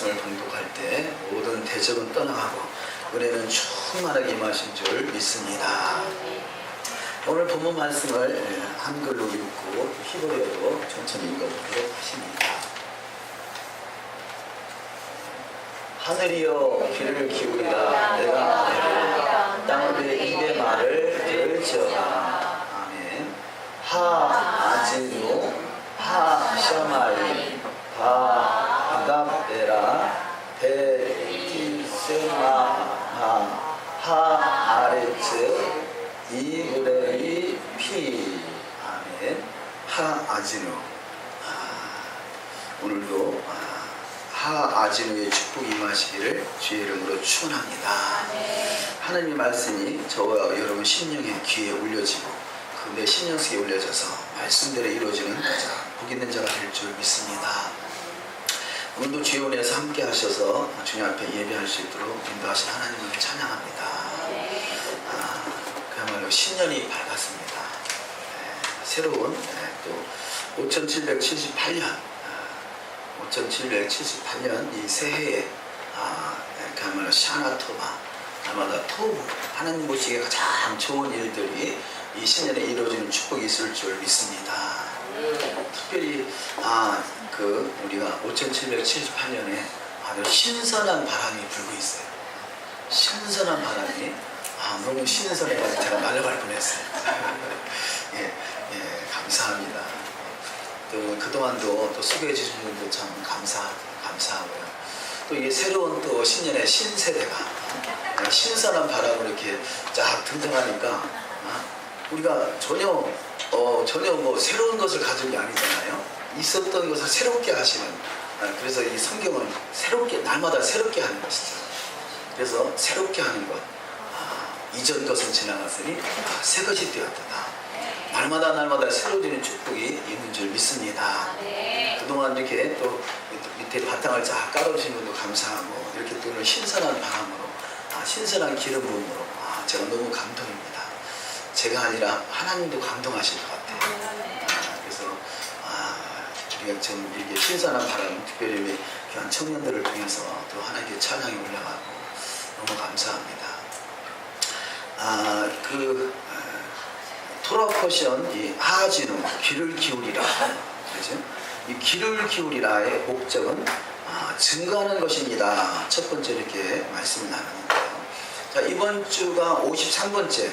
말씀을 봉독할 때 모든 대적은 떠나가고 은혜는 충만하게 임하신 줄 믿습니다. 오늘 본문 말씀을 한글로 읽고 히브리어로 천천히 읽어보도록 하십니다. 하늘이여 귀를 기울이라 내가 말하리라 땅의 입의 말을 들을지어다. 아멘. 하 아지누 하 샤마이 바 아갑베라 베티세마 하 아레츠 이브레이 피. 아멘. 하 아지누. 오늘도 하 아지누의 축복이 임하시기를 주의 이름으로 축원합니다. 하나님의 말씀이 저와 여러분 심령의 귀에 울려지고 그 내 심령 속에 울려져서 말씀대로 이루어지는 복 있는 자가 될 줄 믿습니다. 오늘도 주의 은혜에서 함께 하셔서 주님 앞에 예배할 수 있도록 인도하신 하나님을 찬양합니다. 그야말로 신년이 밝았습니다. 새로운 또 5778년 5778년 이 새해에 그야말로 샤나토바 날마다 토부 하나님 보시기에 가장 좋은 일들이 이 신년에 이루어지는 축복이 있을 줄 믿습니다. 특별히 우리가 5778년에 아주 신선한 바람이 불고 있어요. 신선한 바람이 너무 신선해가지고 제가 날아갈 뻔했어요. 감사합니다. 또 그동안도 또 수고해 주신 분도 참 감사하고요. 또 이게 새로운 또 신년의 신세대가 신선한 바람으로 이렇게 쫙 등장하니까 우리가 전혀 뭐 새로운 것을 가진 게 아니잖아요. 있었던 것을 새롭게 하시는, 그래서 이 성경은 새롭게 날마다 새롭게 하는 것이죠. 그래서 새롭게 하는 것, 이전 것은 지나갔으니 새 것이 되었다. 날마다 새로워지는 축복이 있는 줄 믿습니다. 그동안 이렇게 또 밑에 바탕을 쫙 깔아주신 분도 감사하고 이렇게 또 오늘 신선한 바람으로 신선한 기름 부음으로 제가 너무 감동입니다. 제가 아니라 하나님도 감동하실 것 같아요. 그래서 우리가 좀 이렇게 신선한 바람, 특별히 우리 귀한 청년들을 통해서 또 하나님께 찬양이 올라가고 너무 감사합니다. 토라 포션 이 하지누 귀를 기울이라, 그렇죠? 이 귀를 기울이라의 목적은 증거하는 것입니다. 첫 번째 이렇게 말씀을 나누는데요. 자, 이번 주가 53번째.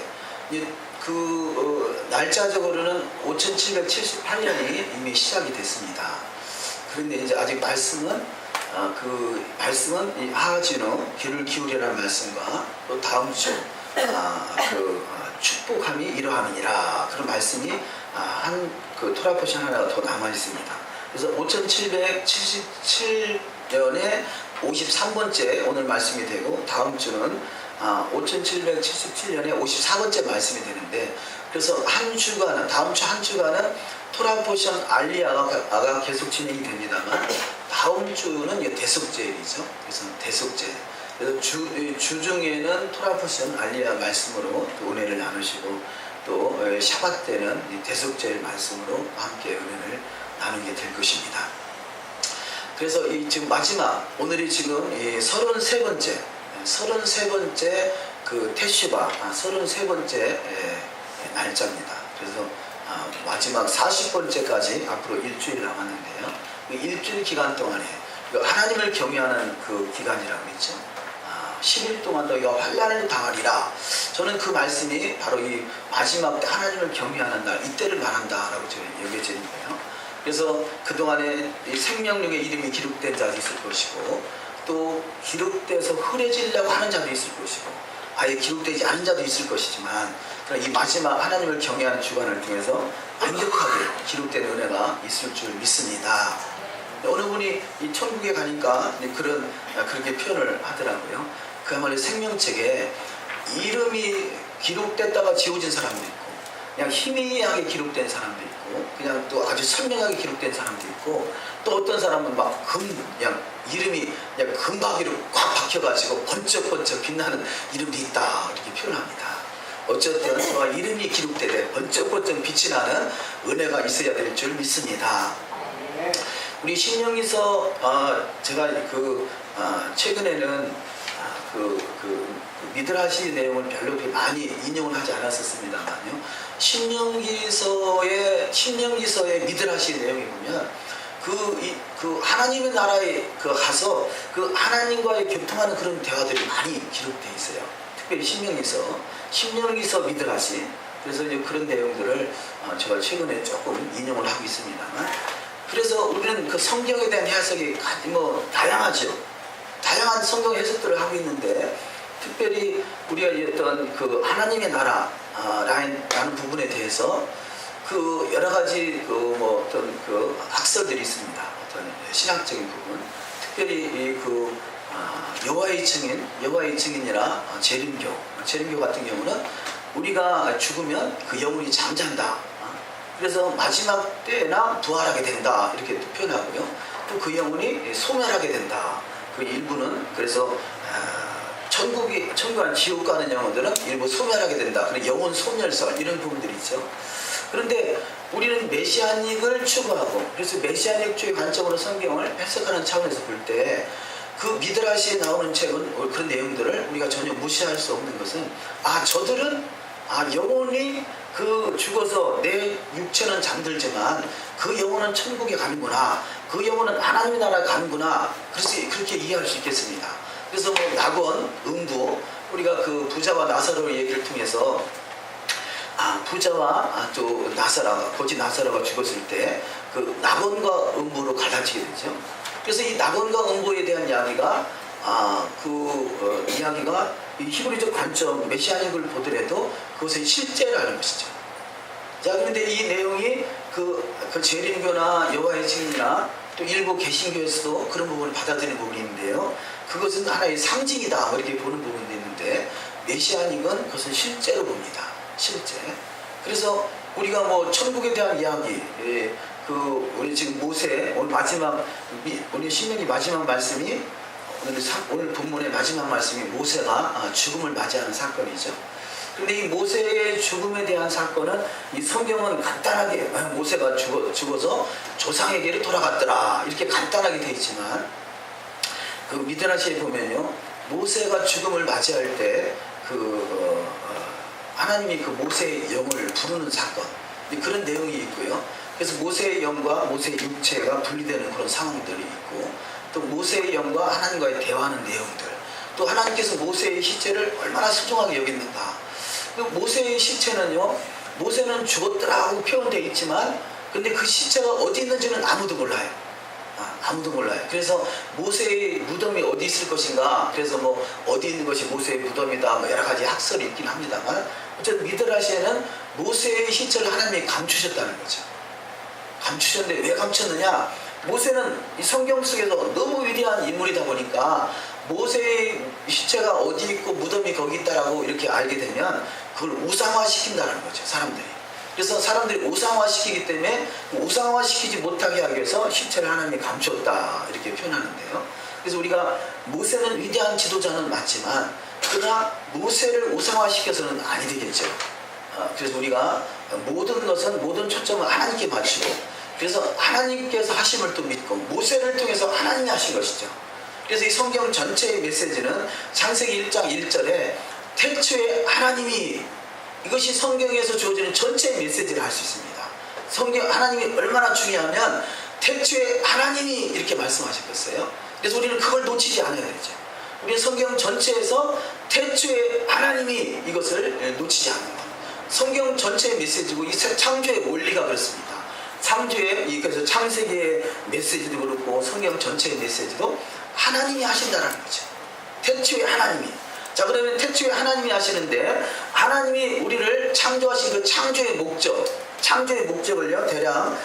날짜적으로는 5778년이 이미 시작이 됐습니다. 그런데 이제 아직 말씀은 이 하지누 귀를 기울이라는 말씀과 또 다음 주 축복함이 이러함이니라 그런 말씀이 토라 포션 하나가 더 남아 있습니다. 그래서 5777년에 53번째 오늘 말씀이 되고 다음 주는 5777년에 54번째 말씀이 되는데, 그래서 다음 주 한 주간은 토라 포션 알리아가 계속 진행이 됩니다만 다음 주는 대속제일이죠. 그래서 대속제일. 그래서 주중에는 토라 포션 알리아 말씀으로 또 은혜를 나누시고 또 샤밧 때는 대속제일 말씀으로 함께 은혜를 나누게 될 것입니다. 그래서 지금 마지막 오늘이 지금 33번째 그 테슈바 33번째 날짜입니다. 그래서 마지막 40번째까지 앞으로 일주일 남았는데요. 그 일주일 기간 동안에 하나님을 경외하는 그 기간이라고 했죠. 10일 동안 너희가 환난을 당하리라. 저는 그 말씀이 바로 이 마지막 때 하나님을 경외하는 날 이때를 말한다라고 저는 여겨지는 거예요. 그래서 그동안에 이 생명력의 이름이 기록된 자도 있을 것이고 또 기록돼서 흐려지려고 하는 자도 있을 것이고 아예 기록되지 않은 자도 있을 것이지만 이 마지막 하나님을 경외하는 주간을 통해서 완벽하게 기록된 은혜가 있을 줄 믿습니다. 어느 분이 이 천국에 가니까 그렇게 표현을 하더라고요. 그야말로 생명책에 이름이 기록됐다가 지워진 사람도 있고 그냥 희미하게 기록된 사람도 있고 그냥 또 아주 선명하게 기록된 사람도 있고 또 어떤 사람은 그냥 이름이 그냥 금박이로 꽉 박혀가지고 번쩍번쩍 빛나는 이름도 있다 이렇게 표현합니다. 어쨌든 이름이 기록되되 번쩍번쩍 빛이 나는 은혜가 있어야 될 줄 믿습니다. 우리 신명기서 제가 최근에는 미드라시 내용을 별로 그렇게 많이 인용을 하지 않았었습니다만요. 신명기서의 미드라시 내용에 보면 하나님의 나라에 가서 하나님과의 교통하는 그런 대화들이 많이 기록되어 있어요. 특별히 신명기서 미드라시. 그래서 이제 그런 내용들을 제가 최근에 조금 인용을 하고 있습니다만, 그래서 우리는 성경에 대한 해석이 다양하죠. 다양한 성경 해석들을 하고 있는데, 특별히 우리가 어떤 하나님의 나라라는 부분에 대해서 여러 가지 학설들이 있습니다. 어떤 신학적인 부분, 특별히 여호와의 증인이나 재림교 같은 경우는 우리가 죽으면 그 영혼이 잠잔다. 그래서 마지막 때나 부활하게 된다. 이렇게 표현하고요. 또 그 영혼이 소멸하게 된다. 그 일부는 그래서 천국과 지옥 가는 영혼들은 일부 소멸하게 된다. 그런 영혼 소멸설 이런 부분들이 있죠. 그런데 우리는 메시아닉을 추구하고, 그래서 메시아닉주의 관점으로 성경을 해석하는 차원에서 볼 때 미드라시에 나오는 책은 그런 내용들을 우리가 전혀 무시할 수 없는 것은 저들은 영혼이 죽어서 내 육체는 잠들지만 그 영혼은 천국에 가는구나, 그 영혼은 하나님의 나라에 가는구나, 그래서 그렇게 이해할 수 있겠습니다. 그래서 낙원, 음부, 우리가 부자와 나사로 얘기를 통해서 부자와 또 거지 나사로가 죽었을 때 낙원과 음부로 갈라지게 되죠. 그래서 이 낙원과 음부에 대한 이야기가 이야기가 히브리적 관점, 메시아닉을 보더라도 그것은 실제라는 것이죠. 자, 그런데 이 내용이 재림교나 여호와의 증인이나 또 일부 개신교에서도 그런 부분을 받아들이는 부분이 있는데요. 그것은 하나의 상징이다, 이렇게 보는 부분도 있는데, 메시아닉은 그것은 실제로 봅니다. 실제. 그래서 우리가 천국에 대한 이야기, 우리 지금 모세, 오늘 신명기 마지막 말씀이, 오늘 본문의 마지막 말씀이 모세가 죽음을 맞이하는 사건이죠. 그런데 이 모세의 죽음에 대한 사건은 이 성경은 간단하게 모세가 죽어서 조상에게로 돌아갔더라, 이렇게 간단하게 되어 있지만, 미드라시에 보면요, 모세가 죽음을 맞이할 때 하나님이 모세의 영을 부르는 사건, 그런 내용이 있고요. 그래서 모세의 영과 모세의 육체가 분리되는 그런 상황들이 있고, 또 모세의 영과 하나님과의 대화하는 내용들, 또 하나님께서 모세의 시체를 얼마나 소중하게 여겼는가. 모세의 시체는요, 모세는 죽었더라고 표현되어 있지만, 근데 그 시체가 어디 있는지는 아무도 몰라요. 아무도 몰라요. 그래서 모세의 무덤이 어디 있을 것인가, 그래서 어디 있는 것이 모세의 무덤이다, 여러 가지 학설이 있긴 합니다만, 어쨌든 미드라시에는 모세의 시체를 하나님이 감추셨다는 거죠. 감추셨는데 왜 감췄느냐? 모세는 이 성경 속에서 너무 위대한 인물이다 보니까 모세의 시체가 어디 있고 무덤이 거기 있다라고 이렇게 알게 되면 그걸 우상화시킨다는 거죠, 사람들이. 그래서 사람들이 우상화시키기 때문에 우상화시키지 못하게 하기 위해서 시체를 하나님이 감추었다, 이렇게 표현하는데요. 그래서 우리가 모세는 위대한 지도자는 맞지만, 그러나 모세를 우상화시켜서는 아니 되겠죠. 그래서 우리가 모든 초점을 하나님께 맞추고, 그래서 하나님께서 하심을 또 믿고 모세를 통해서 하나님이 하신 것이죠. 그래서 이 성경 전체의 메시지는 창세기 1장 1절에 태초에 하나님이, 이것이 성경에서 주어지는 전체의 메시지를 할 수 있습니다. 하나님이 얼마나 중요하면 태초에 하나님이 이렇게 말씀하셨겠어요. 그래서 우리는 그걸 놓치지 않아야 되죠. 우리는 성경 전체에서 태초에 하나님이 이것을 놓치지 않는 것. 성경 전체의 메시지고 이 창조의 원리가 그렇습니다. 그래서 창세기의 메시지도 그렇고 성경 전체의 메시지도 하나님이 하신다는 거죠. 태초에 하나님이. 자, 그러면 태초에 하나님이 하시는데, 하나님이 우리를 창조하신 창조의 목적을요, 대략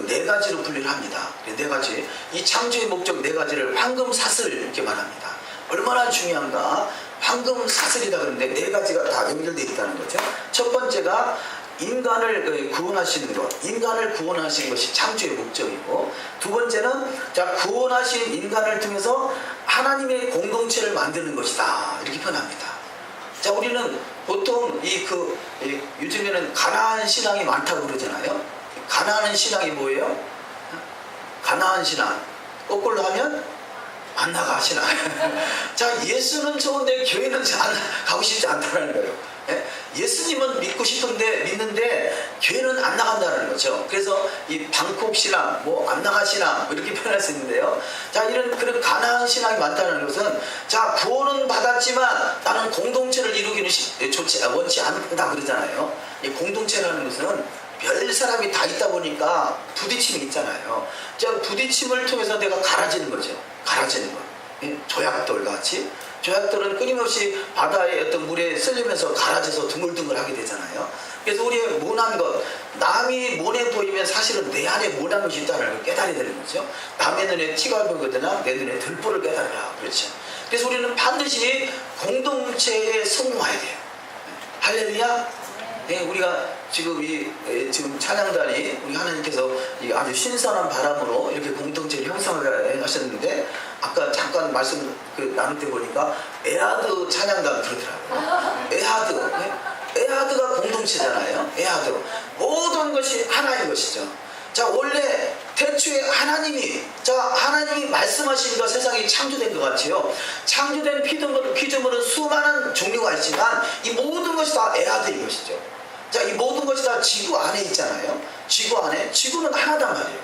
네 가지로 분류를 합니다. 네 가지. 이 창조의 목적 네 가지를 황금사슬 이렇게 말합니다. 얼마나 중요한가? 황금사슬이다 그러는데 네 가지가 다 연결되어 있다는 거죠. 첫 번째가 인간을 구원하시는 것, 인간을 구원하신 것이 창조의 목적이고, 두 번째는 구원하신 인간을 통해서 하나님의 공동체를 만드는 것이다, 이렇게 표현합니다. 자, 우리는 보통 요즘에는 가나안 신앙이 많다고 그러잖아요. 가나안 신앙이 뭐예요? 가나안 신앙, 거꾸로 하면 안 나가 신앙. 자, 예수는 좋은데 교회는 가고 싶지 않다는 거예요. 예수님은 믿고 싶은데 믿는데 교회는 안 나간다는 거죠. 그래서 이 방콕 신앙, 뭐 안 나가 신앙 이렇게 표현할 수 있는데요. 자, 이런 그런 가나안 신앙이 많다는 것은, 자, 구원은 받았지만 나는 공동체를 이루기는 원치 않는다 그러잖아요. 이 공동체라는 것은 별 사람이 다 있다 보니까 부딪힘이 있잖아요. 자, 부딪힘을 통해서 내가 갈아지는 거죠. 갈아지는 거. 조약돌 같이. 조약돌은 끊임없이 바다의 어떤 물에 쓸리면서 갈아져서 둥글둥글하게 되잖아요. 그래서 우리의 모난 것, 남이 모내 보이면 사실은 내 안에 모난 것이 있다는 걸 깨달아야 되는 거죠. 남의 눈에 티가 보이거나 내 눈에 들보를 깨달으라. 그렇죠. 그래서 우리는 반드시 공동체에 성공해야 돼요. 할렐루야. 네, 우리가 지금 지금 찬양단이 우리 하나님께서 아주 신선한 바람으로 이렇게 공동체를 형성을 하셨는데, 아까 잠깐 말씀 나눌 때 보니까 에하드 찬양단 그러더라고요. 에하드. 네? 에하드가 공동체잖아요. 에하드. 모든 것이 하나인 것이죠. 자, 원래 태초에 하나님이 말씀하시니까 세상이 창조된 것 같아요. 창조된 피조물은 수많은 종류가 있지만 이 모든 것이 다 에하드인 것이죠. 자, 이 모든 것이 다 지구 안에 있잖아요. 지구는 하나단 말이에요.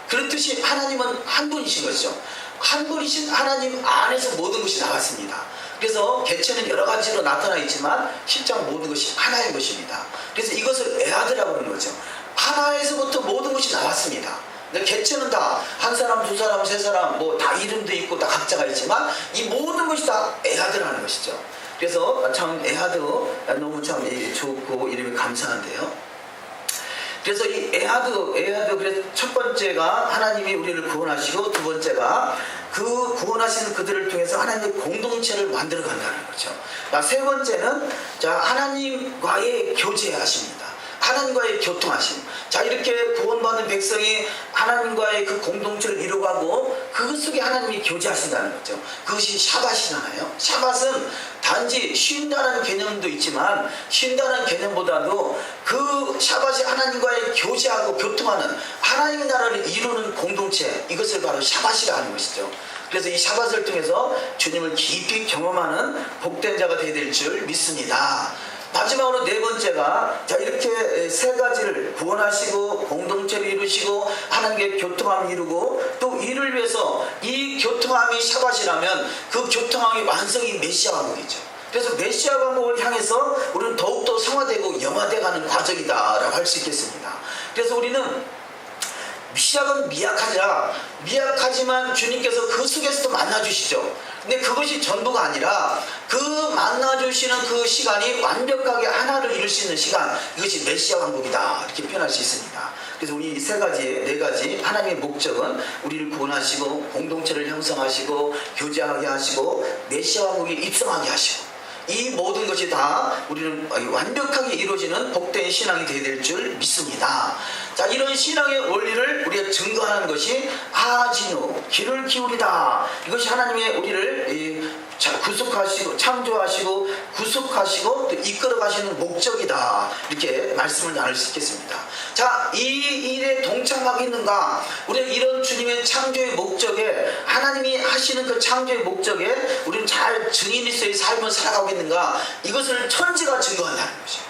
그렇듯이 하나님은 한 분이신 것이죠. 한 분이신 하나님 안에서 모든 것이 나왔습니다. 그래서 개체는 여러 가지로 나타나 있지만 실상 모든 것이 하나인 것입니다. 그래서 이것을 에하드라고 하는 거죠. 하나에서부터 모든 것이 나왔습니다. 개체는 다 한 사람, 두 사람, 세 사람 뭐 다 이름도 있고 다 각자가 있지만 이 모든 것이 다 에하드라는 것이죠. 그래서 참 에하드 너무 참 좋고 이름이 감사한데요. 그래서 이 에하드 그래서 첫 번째가 하나님이 우리를 구원하시고, 두 번째가 그 구원하시는 그들을 통해서 하나님의 공동체를 만들어 간다는 거죠. 세 번째는 자, 하나님과의 교제하십니다. 하나님과의 교통하심. 자, 이렇게 구원받은 백성이 하나님과의 그 공동체를 이루어가고 그것 속에 하나님이 교제하신다는 거죠. 그것이 샤밧이잖아요. 샤밧은 단지 쉰다는 개념도 있지만 쉰다는 개념보다도 그 샤밧이 하나님과의 교제하고 교통하는 하나님의 나라를 이루는 공동체, 이것을 바로 샤밧이라 하는 것이죠. 그래서 이 샤밧을 통해서 주님을 깊이 경험하는 복된 자가 되어야 될 줄 믿습니다. 마지막으로 네 번째가 자, 이렇게 세 가지를 구원하시고 공동체를 이루시고 하나님께 교통함을 이루고 또 이를 위해서 이 교통함이 샤밧이라면 그 교통함이 완성이 메시아 왕국이죠. 그래서 메시아 왕국을 향해서 우리는 더욱더 성화되고 영화되어가는 과정이다라고 할 수 있겠습니다. 그래서 우리는 시작은 미약하지만 주님께서 그 속에서도 만나주시죠. 근데 그것이 전부가 아니라 그 만나주시는 그 시간이 완벽하게 하나를 이룰 수 있는 시간, 이것이 메시아 왕국이다 이렇게 표현할 수 있습니다. 그래서 우리 네 가지 하나님의 목적은 우리를 구원하시고 공동체를 형성하시고 교제하게 하시고 메시아 왕국에 입성하게 하시고, 이 모든 것이 다 우리는 완벽하게 이루어지는 복된 신앙이 되어야 될 줄 믿습니다. 자, 이런 신앙의 원리를 우리가 증거하는 것이 하진우, 귀를 기울이다. 이것이 하나님의 우리를 구속하시고 창조하시고 구속하시고 또 이끌어 가시는 목적이다. 이렇게 말씀을 나눌 수 있겠습니다. 자, 이 일에 동참하고 있는가? 우리가 이런 주님의 창조의 목적에, 하나님이 하시는 그 창조의 목적에 우리는 잘 증인으로서의 삶을 살아가고 있는가? 이것을 천지가 증거한다는 것이에요.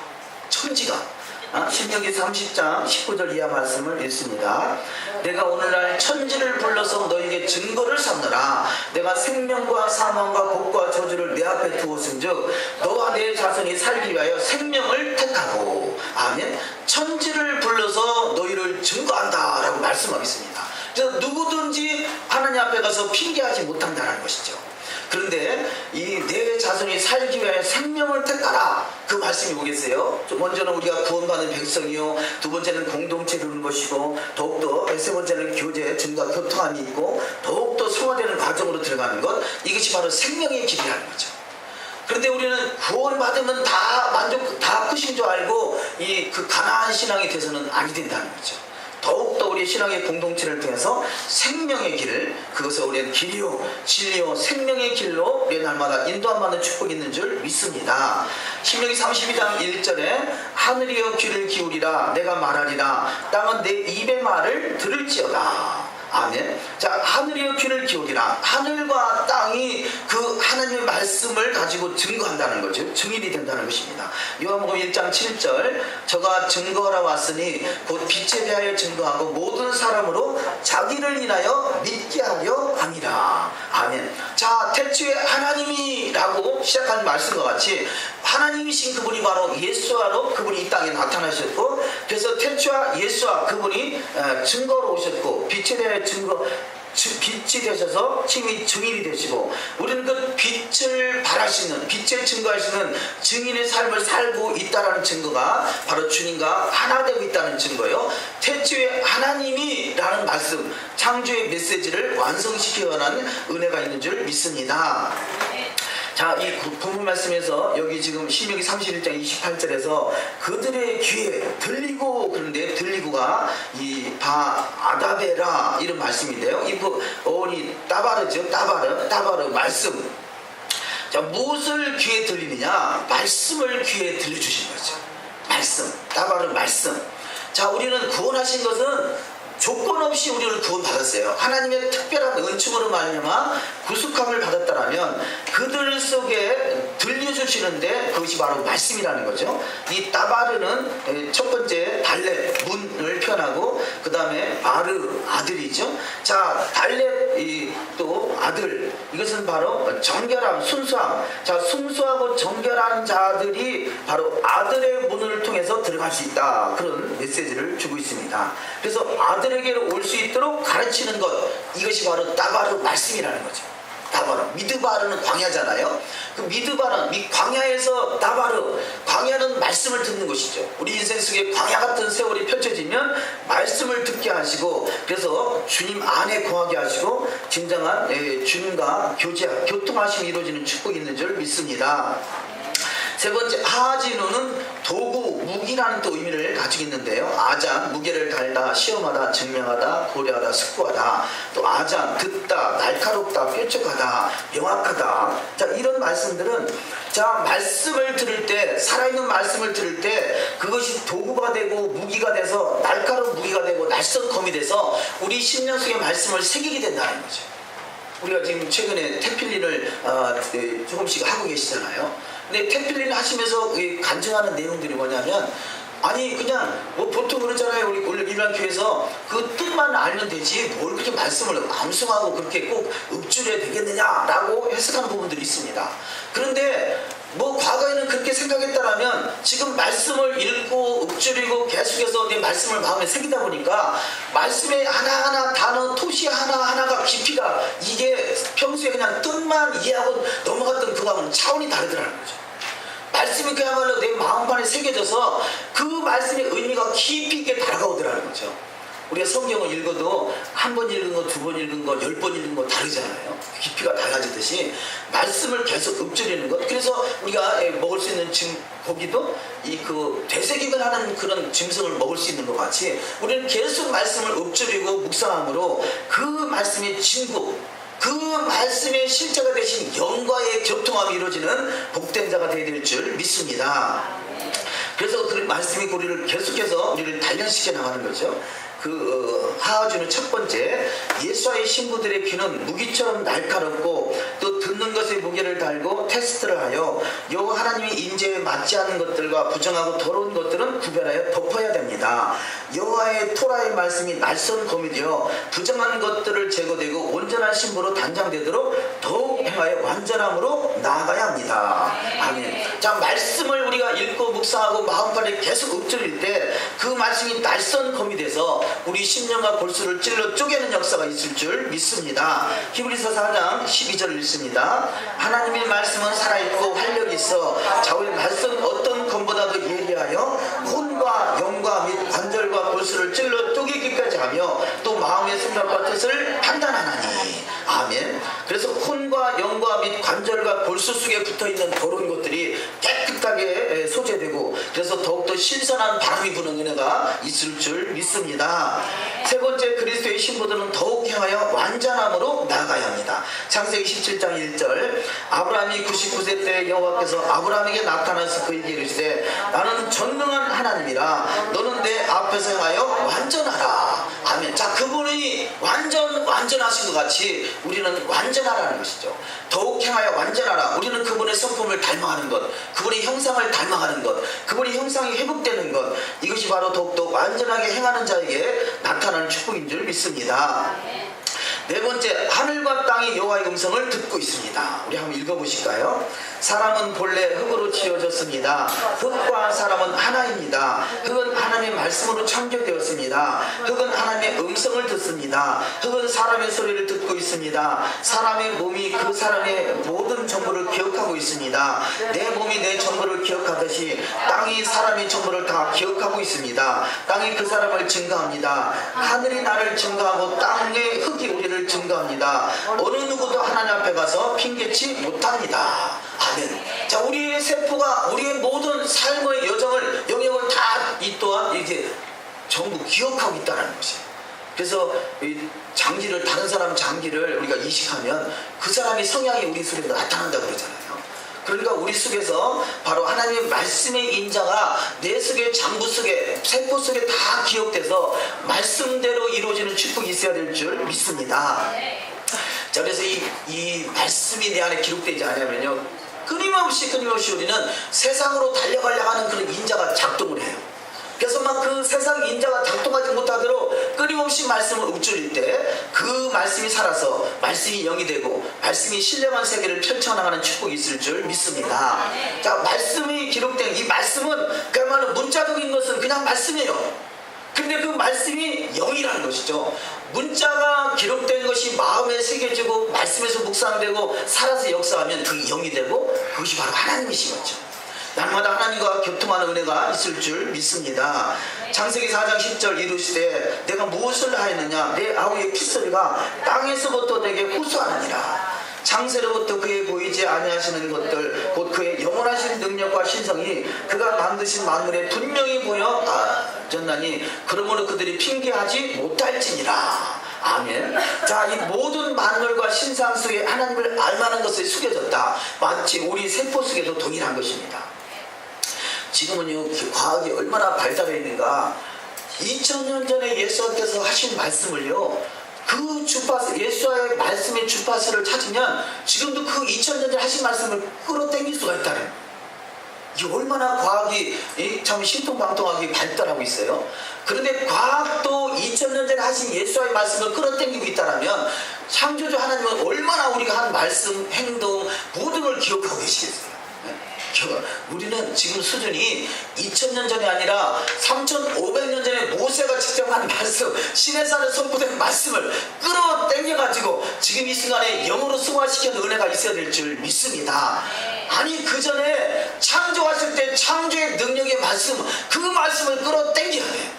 천지가. 신명기 30장 19절 이하 말씀을 읽습니다. 내가 오늘날 천지를 불러서 너에게 증거를 삼느라 내가 생명과 사망과 복과 저주를 내 앞에 두었은즉 너와 내 자손이 살기 위하여 생명을 택하고, 아멘. 천지를 불러서 너희를 증거한다 라고 말씀하겠습니다. 그래서 누구든지 하나님 앞에 가서 핑계하지 못한다는 것이죠. 그런데 이 내 자손이 살기 위하여 생명을 택하라, 그 말씀이 뭐겠어요? 먼저는 우리가 구원받는 백성이요, 두 번째는 공동체를 이루는 것이고, 더욱더 세 번째는 교제, 증과 교통함이 있고 더욱더 성화되는 과정으로 들어가는 것, 이것이 바로 생명의 길이라는 거죠. 그런데 우리는 구원받으면 다 끝인 줄 알고 그 가나안 신앙이 돼서는 아니 된다는 거죠. 더욱더 우리의 신앙의 공동체를 통해서 생명의 길을, 그것을 우리는 길이요 진리요 생명의 길로 우리 날마다 인도함받는 축복이 있는 줄 믿습니다. 신명기 32장 1절에 하늘이여 귀를 기울이라 내가 말하리라 땅은 내 입의 말을 들을지어다. 아멘. 자, 하늘이여 귀를 기울이라. 하늘과 땅이 그 하나님의 말씀을 가지고 증거한다는 거죠. 증인이 된다는 것입니다. 요한복음 1장 7절 저가 증거하러 왔으니 곧 빛에 대하여 증거하고 모든 사람으로 자기를 인하여 믿게 하려 함이라. 아멘. 자, 태초에 하나님이라고 시작한 말씀과 같이 하나님이신 그분이 바로 예수와로 그분이 이 땅에 나타나셨고, 그래서 태초와 예수와 그분이 증거로 오셨고 빛에 대해 빛이 되셔서 지금 증인이 되시고, 우리는 그 빛을 발하시는, 빛을 증거하시는 증인의 삶을 살고 있다는 증거가 바로 주님과 하나 되고 있다는 증거예요. 태초에 하나님이라는 말씀, 창조의 메시지를 완성시켜가는 은혜가 있는 줄 믿습니다. 자, 이 본문 말씀에서 여기 지금 신명기 31장 28절에서 그들의 귀에 들리고, 그런데 들리고가 이 아다베라 이런 말씀인데요. 이 어원이 따바르죠. 따바르 말씀. 자, 무엇을 귀에 들리느냐? 말씀을 귀에 들려주신 거죠. 말씀, 따바르 말씀. 자, 우리는 구원하신 것은 조건 없이 우리를 구원받았어요. 하나님의 특별한 은총으로 말미암아 구속함을 받았다라면 그들 속에 들려주시는데 그것이 바로 말씀이라는 거죠. 이 따바르는 첫 번째 달렛, 문을 표현하고, 그 다음에 바르, 아들이죠. 자, 달렛, 또 아들, 이것은 바로 정결함, 순수함. 자, 순수하고 정결한 자들이 바로 아들의 문을 통해서 들어갈 수 있다, 그런 메시지를 주고 있습니다. 그래서 아들에게로 올 수 있도록 가르치는 것, 이것이 바로 따바르 말씀이라는 거죠. 따바르. 미드바르는 광야잖아요. 그 미드바르는 광야에서 따바르, 광야는 말씀을 듣는 것이죠. 우리 인생 속에 광야 같은 세월이 펼쳐지면 말씀을 듣게 하시고, 그래서 주님 안에 거하게 하시고 진정한 주님과 교통하심이 이루어지는 축복이 있는 줄 믿습니다. 세 번째, 하지누는 도구, 무기라는 또 의미를 가지고 있는데요. 아장, 무게를 달다, 시험하다, 증명하다, 고려하다, 숙고하다. 또 아장, 듣다, 날카롭다, 뾰족하다, 명확하다. 자, 이런 말씀들은, 자, 말씀을 들을 때, 살아있는 말씀을 들을 때 그것이 도구가 되고 무기가 돼서, 날카로운 무기가 되고 낯선 검이 돼서 우리 심령 속의 말씀을 새기게 된다는 거죠. 우리가 지금 최근에 테필린을 조금씩 하고 계시잖아요. 근데 테필린 하시면서 간증하는 내용들이 뭐냐면, 아니 그냥 뭐 보통 그러잖아요. 우리 원래 일반교회에서 그 뜻만 알면 되지 뭘 그렇게 말씀을 암송하고 그렇게 꼭 읊조려야 되겠느냐라고 해석하는 부분들이 있습니다. 그런데 뭐 과거에는 그렇게 생각했다라면 지금 말씀을 읽고 읊조리고 계속해서 내 말씀을 마음에 새기다 보니까 말씀의 하나하나 단어, 토시 하나하나가 깊이가, 이게 평소에 그냥 뜻만 이해하고 넘어갔던 그거하고는 차원이 다르더라는 거죠. 말씀이 그야말로 내 마음판에 새겨져서 그 말씀의 의미가 깊이 있게 다가오더라는 거죠. 우리가 성경을 읽어도 한 번 읽은 거, 두 번 읽은 거, 10번 읽은 거 다르잖아요. 깊이가 달라지듯이 말씀을 계속 읊조리는 것. 그래서 우리가 먹을 수 있는 고기도 되새김을 하는 그런 짐승을 먹을 수 있는 것 같이 우리는 계속 말씀을 읊조리고 묵상함으로 그 말씀의 진국, 그 말씀의 실제가 되신 영과의 교통함이 이루어지는 복된 자가 되어야 될 줄 믿습니다. 그래서 그 말씀이 우리를 계속해서 우리를 단련시켜 나가는 거죠. 하하주는 첫 번째, 예수와의 신부들의 귀는 무기처럼 날카롭고 또 듣는 것에 무게를 달고 테스트를 하여 여호와 하나님의 인재에 맞지 않는 것들과 부정하고 더러운 것들은 구별하여 덮어야 됩니다. 여호와의 토라의 말씀이 날선 검이 되어 부정한 것들을 제거되고 온전한 신부로 단장되도록 더욱 행하여 완전함으로 나아가야 합니다. 아멘. 자, 말씀을 우리가 읽고 묵상하고 마음판에 계속 읊조릴 때 그 말씀이 날선 검이 돼서 우리 심령과 골수를 찔러 쪼개는 역사가 있을 줄 믿습니다. 히브리서 4장 12절을 읽습니다. 하나님의 말씀은 살아있고 활력이 있어 좌우의 말씀 어떤 검보다도 예리하여 혼과 영과 및 관절과 골수를 찔러 쪼개기까지 하며 또 마음의 생각과 뜻을 판단하나니. 아멘. 그래서 혼과 영과 및 관절과 골수 속에 붙어있는 더러운 것들이 깨끗하게 소재되고, 그래서 더욱더 신선한 바람이 부는 은혜가 있을 줄 믿습니다. 세 번째, 그리스도의 신부들은 더욱 행하여 완전함으로 나아가야 합니다. 창세기 17장 1절, 아브라함이 99세 때 여호와께서 아브라함에게 나타나서 그에게 이르시되 나는 전능한 하나님이라 너는 내 앞에서 행하여 완전하라. 아멘. 자, 그분이 그분이 완전하신 것 같이 우리는 완전하라는 것이죠. 더욱 행하여 완전하라. 우리는 그분의 성품을 닮아가는 것, 그분의 형상을 닮아가는 것, 그분의 형상이 회복되는 것, 이것이 바로 더욱더 완전하게 행하는 자에게 나타나는 축복인 줄 믿습니다. 네 번째, 하늘과 땅이 여호와의 음성을 듣고 있습니다. 우리 한번 읽어보실까요? 사람은 본래 흙으로 지어졌습니다. 흙과 사람은 하나입니다. 흙은 하나님의 말씀으로 창조되었습니다. 흙은 하나님의 음성을 듣습니다. 흙은 사람의 소리를 듣고 있습니다. 사람의 몸이 그 사람의 모든 정보를 기억하고 있습니다. 내 몸이 내 정보를 기억하듯이 땅이 사람의 정보를 다 기억하고 있습니다. 땅이 그 사람을 증거합니다. 하늘이 나를 증거하고 땅의 흙이 우리를 증거합니다. 어느 누구도 하나님 앞에 가서 핑계치 못합니다. 아멘. 자, 우리의 세포가 우리의 모든 삶의 여정을 영역을 다 이 또한 이렇게 전부 기억하고 있다는 것이에요. 그래서 이 장기를 다른 사람 장기를 우리가 이식하면 그 사람의 성향이 우리 속에 나타난다고 그러잖아요. 그러니까 우리 속에서 바로 하나님의 말씀의 인자가 내 속에 장부 속에 세포 속에 다 기억돼서 말씀대로 이루어지는 축복이 있어야 될 줄 믿습니다. 자, 그래서 이 말씀이 내 안에 기록되지 않으면요, 끊임없이 우리는 세상으로 달려가려고 하는 그런 인자가 작동을 해요. 그래서 막 그 세상 인자가 작동하지 못하도록 끊임없이 말씀을 읊조릴 때 그 말씀이 살아서 말씀이 영이 되고 말씀이 신령한 세계를 펼쳐나가는 축복이 있을 줄 믿습니다. 자, 말씀이 기록된 이 말씀은 그야말로 문자적인 것은 그냥 말씀이에요. 근데 그 말씀이 영이라는 것이죠. 문자가 기록된 것이 마음에 새겨지고 말씀에서 묵상되고 살아서 역사하면 그게 영이 되고 그것이 바로 하나님이시겠죠. 날마다 하나님과 교통하는 은혜가 있을 줄 믿습니다. 창세기 4장 10절 이르시되 내가 무엇을 하였느냐, 내 아우의 핏소리가 땅에서부터 내게 호소하느니라. 창세로부터 그의 보이지 아니하시는 것들 곧 그의 영원하신 능력과 신성이 그가 만드신 만물에 분명히 보여졌나니 그러므로 그들이 핑계하지 못할지니라. 아멘. 자, 이 모든 만물과 신상 속에 하나님을 알만한 것을 숙여졌다. 마치 우리 세포 속에도 동일한 것입니다. 지금은요, 과학이 얼마나 발달해 있는가. 2000년 전에 예수님께서 하신 말씀을요, 그 주파수, 예수의 말씀의 주파수를 찾으면 지금도 그 2000년 전에 하신 말씀을 끌어당길 수가 있다는, 이게 얼마나 과학이 참 신통방통하게 발달하고 있어요. 그런데 과학도 2000년 전에 하신 예수의 말씀을 끌어당기고 있다면 창조주 하나님은 얼마나 우리가 한 말씀, 행동 모든 걸 기억하고 계시겠어요. 우리는 지금 수준이 2000년 전이 아니라 3500년 전에 모세가 직접 한 말씀, 시내산에 선포된 말씀을 끌어당겨가지고 지금 이 순간에 영으로 승화시키는 은혜가 있어야 될 줄 믿습니다. 아니, 그 전에 창조하실 때 창조의 능력의 말씀, 그 말씀을 끌어당겨야 돼요.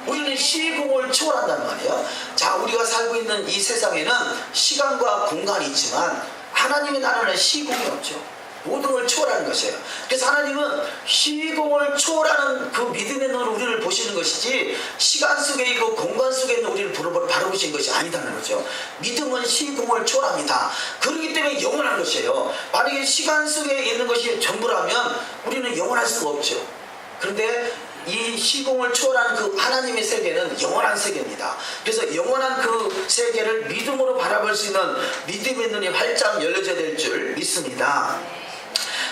우리는 시공을 초월한단 말이에요. 자, 우리가 살고 있는 이 세상에는 시간과 공간이 있지만 하나님의 나라는 시공이 없죠. 모든 걸 초월하는 것이에요. 그래서 하나님은 시공을 초월하는 그 믿음의 눈으로 우리를 보시는 것이지 시간 속에 있고 공간 속에 있는 우리를 바라보시는 것이 아니다는 거죠. 믿음은 시공을 초월합니다. 그렇기 때문에 영원한 것이에요. 만약에 시간 속에 있는 것이 전부라면 우리는 영원할 수가 없죠. 그런데 이 시공을 초월하는 그 하나님의 세계는 영원한 세계입니다. 그래서 영원한 그 세계를 믿음으로 바라볼 수 있는 믿음의 눈이 활짝 열려져야 될 줄 믿습니다.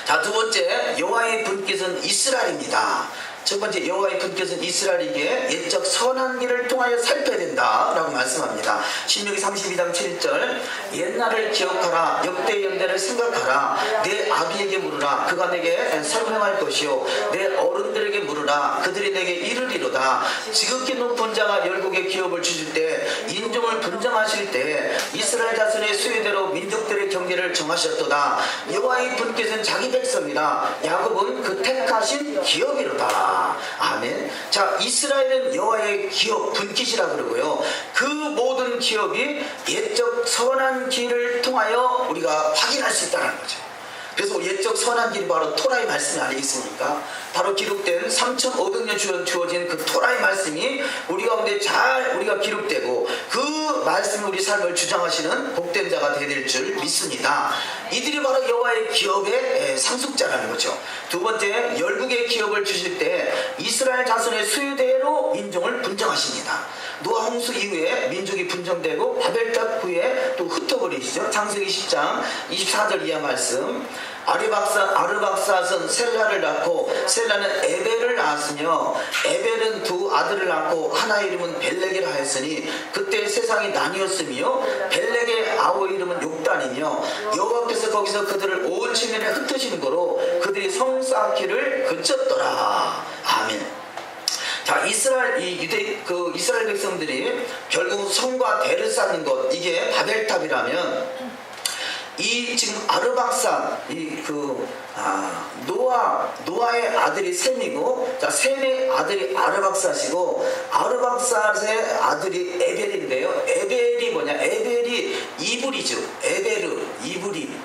자, 두 번째, 여호와의 분깃은 이스라엘입니다. 첫 번째, 여호와의 분깃은 이스라엘에게 옛적 선한 길을 통하여 살펴야 된다라고 말씀합니다. 신명기 32장 7절, 옛날을 기억하라, 역대 연대를 생각하라, 내 아비에게 물으라, 그가 내게 설명할 것이요, 내 어른들에게 물으라, 그들이 내게 이르리로다. 지극히 높은 자가 열국의 기업을 주실 때, 인종을 분정하실 때 이스라엘 자손의 수요대로 민족들의 경계를 정하셨도다. 여호와의 분깃은 자기 백성이라, 야곱은 그 택하신 기업이로다. 아멘. 자, 이스라엘은 여호와의 기업, 분깃이라 그러고요. 그 모든 기업이 옛적 선한 길을 통하여 우리가 확인할 수 있다는 거죠. 그래서 옛적 선한 길이 바로 토라의 말씀이 아니겠습니까? 바로 기록된 3500년 주어진 그 토라의 말씀이 우리 가운데 잘 우리가 기록되고 그 말씀이 우리 삶을 주장하시는 복된 자가 되어야 될 줄 믿습니다. 이들이 바로 여호와의 기업의 상속자라는 거죠. 두 번째, 열국의 기업을 주실 때 이스라엘 자손의 수요대로 인종을 분정하십니다. 노아 홍수 이후에 민족이 분정되고 바벨탑 후에 또 흩어버리시죠. 창세기 10장 24절 이하 말씀. 아르박사스는 셀라를 낳고 셀라는 에벨을 낳았으며 에벨은 두 아들을 낳고 하나의 이름은 벨렉이라 하였으니 그때 세상이 나뉘었으며 벨렉의 아우 이름은 욕단이며 여호와께서 거기서 그들을 온 지면에 흩으시는 거로 그들이 성 쌓기를 그쳤더라. 아멘. 자, 이스라엘 백성들이 결국 성과 대를 쌓는 것, 이게 바벨탑이라면, 이 지금 아르박산, 노아의 아들이 셈이고, 자, 셈의 아들이 아르박사시고, 아르박사의 아들이 에벨인데요. 에벨이 뭐냐? 에벨이 이브리죠. 이브리.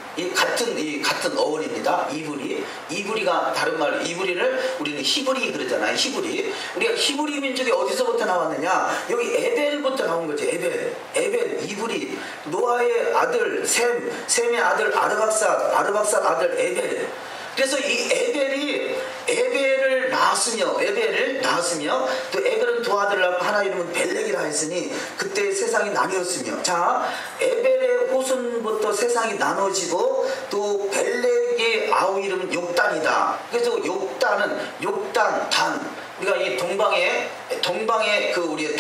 같은 어원입니다. 이브리가 다른 말로, 이브리를 우리는 히브리 그러잖아요. 히브리. 우리가 히브리 민족이 어디서부터 나왔느냐? 여기 에벨부터 나온 거죠. 에벨, 이브리. 노아의 아들 셈의 아들 아르박사 아들 에벨. 그래서 이 에벨을 낳았으며 또 에벨은 두 아들을 낳고 하나 이름은 벨렉이라 했으니 그때 세상이 나뉘었으며, 자, 에벨의 후손부터 세상이 나눠지고 또 벨렉의 아우 이름은 욕단이다. 그래서 욕단 우리가 이 동방에 그 우리의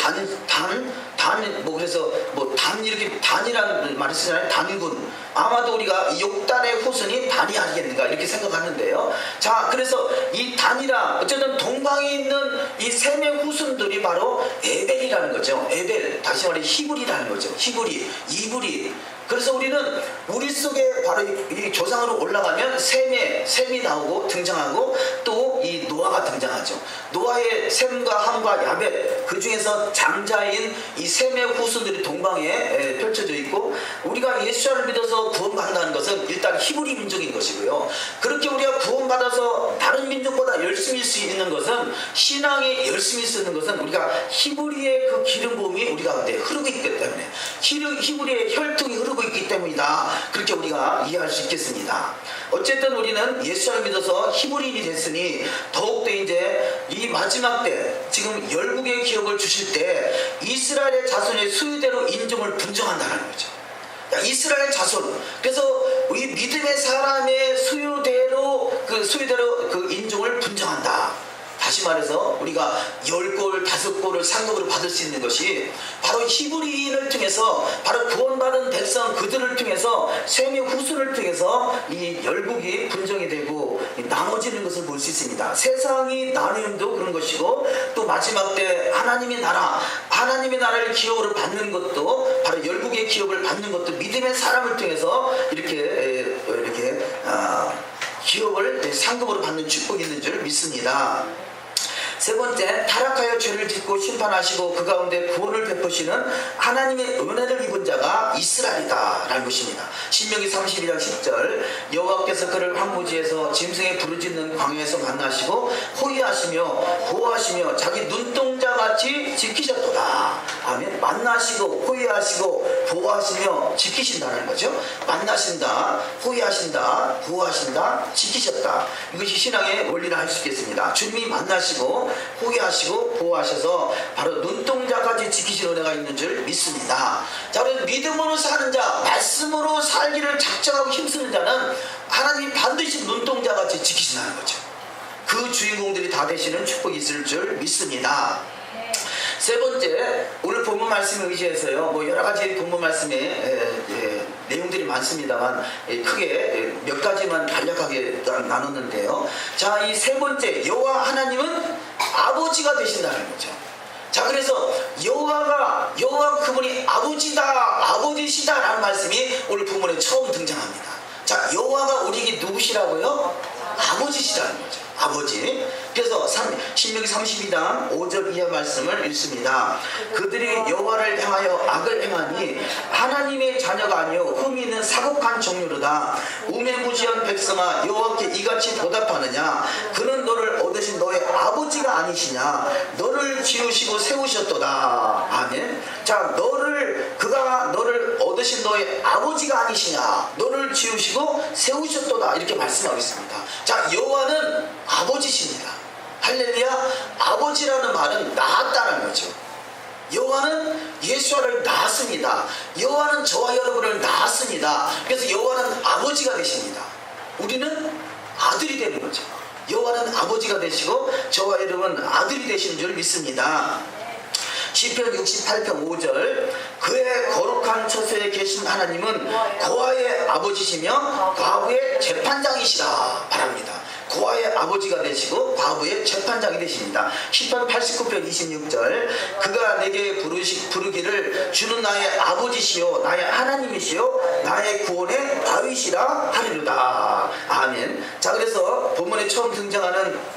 이렇게 단이라는 말을 쓰잖아요. 단군. 아마도 우리가 이 욕단의 후손이 단이 아니겠는가 이렇게 생각하는데요. 자, 그래서 이 단이라 어쨌든 동방에 있는 이 셈의 후손들이 바로 에벨이라는 거죠. 에벨, 다시 말해 히브리라는 거죠. 이브리. 그래서 우리는 우리 속에 바로 이 조상으로 올라가면 셈이 나오고 등장하고 또 이 노아가 등장하죠. 노아의 셈과 함과 야벳, 그 중에서 장자인 이 셈의 후손들이 동방에 펼쳐져 있고, 우리가 예수를 믿어서 구원받는다는 것은 일단 히브리 민족인 것이고요. 그렇게 우리가 구원받아서 다른 민족보다 열심히 수 있는 것은, 신앙이 열심히 쓰는 것은 우리가 히브리의 그 기름 부음이 우리 가운데 흐르고 있기 때문에, 히브리의 혈통이 흐르고 있기 때문이다. 그렇게 우리가 이해할 수 있겠습니다. 어쨌든 우리는 예수를 믿어서 히브리인이 됐으니 더욱더 이제 이 마지막 때 지금 열국의 기업을 주실 때 이스라엘의 자손의 수유대로 인종을 분정한다는 거죠. 이스라엘 자손. 그래서 이 믿음의 사람의 수유대로 그 인종을 분정한다. 다시 말해서 우리가 10골, 5골을 상급으로 받을 수 있는 것이 바로 히브리인을 통해서, 바로 구원받은 백성 그들을 통해서, 셈의 후손을 통해서 이 열국이 분정이 되고 나눠지는 것을 볼 수 있습니다. 세상이 나눔도 그런 것이고, 또 마지막 때 하나님의 나라를 기업으로 받는 것도, 바로 열국의 기업을 받는 것도 믿음의 사람을 통해서 이렇게 기업을 상급으로 받는 축복이 있는 줄 믿습니다. 세 번째, 타락하여 죄를 짓고 심판하시고 그 가운데 구원을 베푸시는 하나님의 은혜를 입은 자가 이스라엘이다 라는 것입니다. 신명기 32장 10절, 여호와께서 그를 황무지에서 짐승의 부르짖는 광야에서 만나시고 호위하시며 보호하시며 자기 눈동자같이 지키셨도다. 아멘. 만나시고 호위하시고 보호하시며 지키신다는 거죠. 만나신다, 호위하신다, 보호하신다, 지키셨다. 이것이 신앙의 원리라 할 수 있겠습니다. 주님이 만나시고 호위하시고 보호하셔서 바로 눈동자까지 지키시는 은혜가 있는 줄 믿습니다. 자, 그래서 믿음으로 사는 자, 말씀으로 살기를 작정하고 힘쓰는 자는 하나님이 반드시 눈동자같이 지키신다는 거죠. 그 주인공들이 다 되시는 축복이 있을 줄 믿습니다. 세 번째, 오늘 본문 말씀에 의지해서요, 여러 가지 본문 말씀에 내용들이 많습니다만 크게 몇 가지만 간략하게 나눴는데요. 자, 이 세 번째, 여호와 하나님은 아버지가 되신다는 거죠. 자, 그래서 여호와 그분이 아버지시다라는 말씀이 오늘 본문에 처음 등장합니다. 자, 여호와가 우리에게 누구시라고요? 아버지시라는 거죠. 아버지. 그래서 신명기 32장 5절 이하 말씀을 읽습니다. 그들이 여호와를 향하여 악을 행하니 하나님의 자녀가 아니요 흠이 있는 사곡한 종류로다. 우매무지한 백성아, 여호와께 이같이 보답하느냐? 그는 너를 얻으신 너의 아버지가 아니시냐? 너를 지으시고 세우셨도다. 아멘. 자, 그가 너를 얻으신 너의 아버지가 아니시냐? 너를 지으시고 세우셨도다. 이렇게 말씀하고 있습니다. 자, 여호와는 아버지십니다. 할렐루야. 아버지라는 말은 낳았다는 거죠. 여호와는 예수아를 낳았습니다. 여호와는 저와 여러분을 낳았습니다. 그래서 여호와는 아버지가 되십니다. 우리는 아들이 되는 거죠. 여호와는 아버지가 되시고 저와 여러분은 아들이 되시는 줄 믿습니다. 시편 68편 5절 그의 거룩한 처소에 계신 하나님은 고아의 아버지시며 과부의 재판장이시라 말합니다. 고아의 아버지가 되시고 과부의 재판장이 되십니다. 시편 89편 26절 그가 내게 부르기를 주는 나의 아버지시요 나의 하나님이시요 나의 구원의 바위시라 하리로다. 아멘. 자, 그래서 본문에 처음 등장하는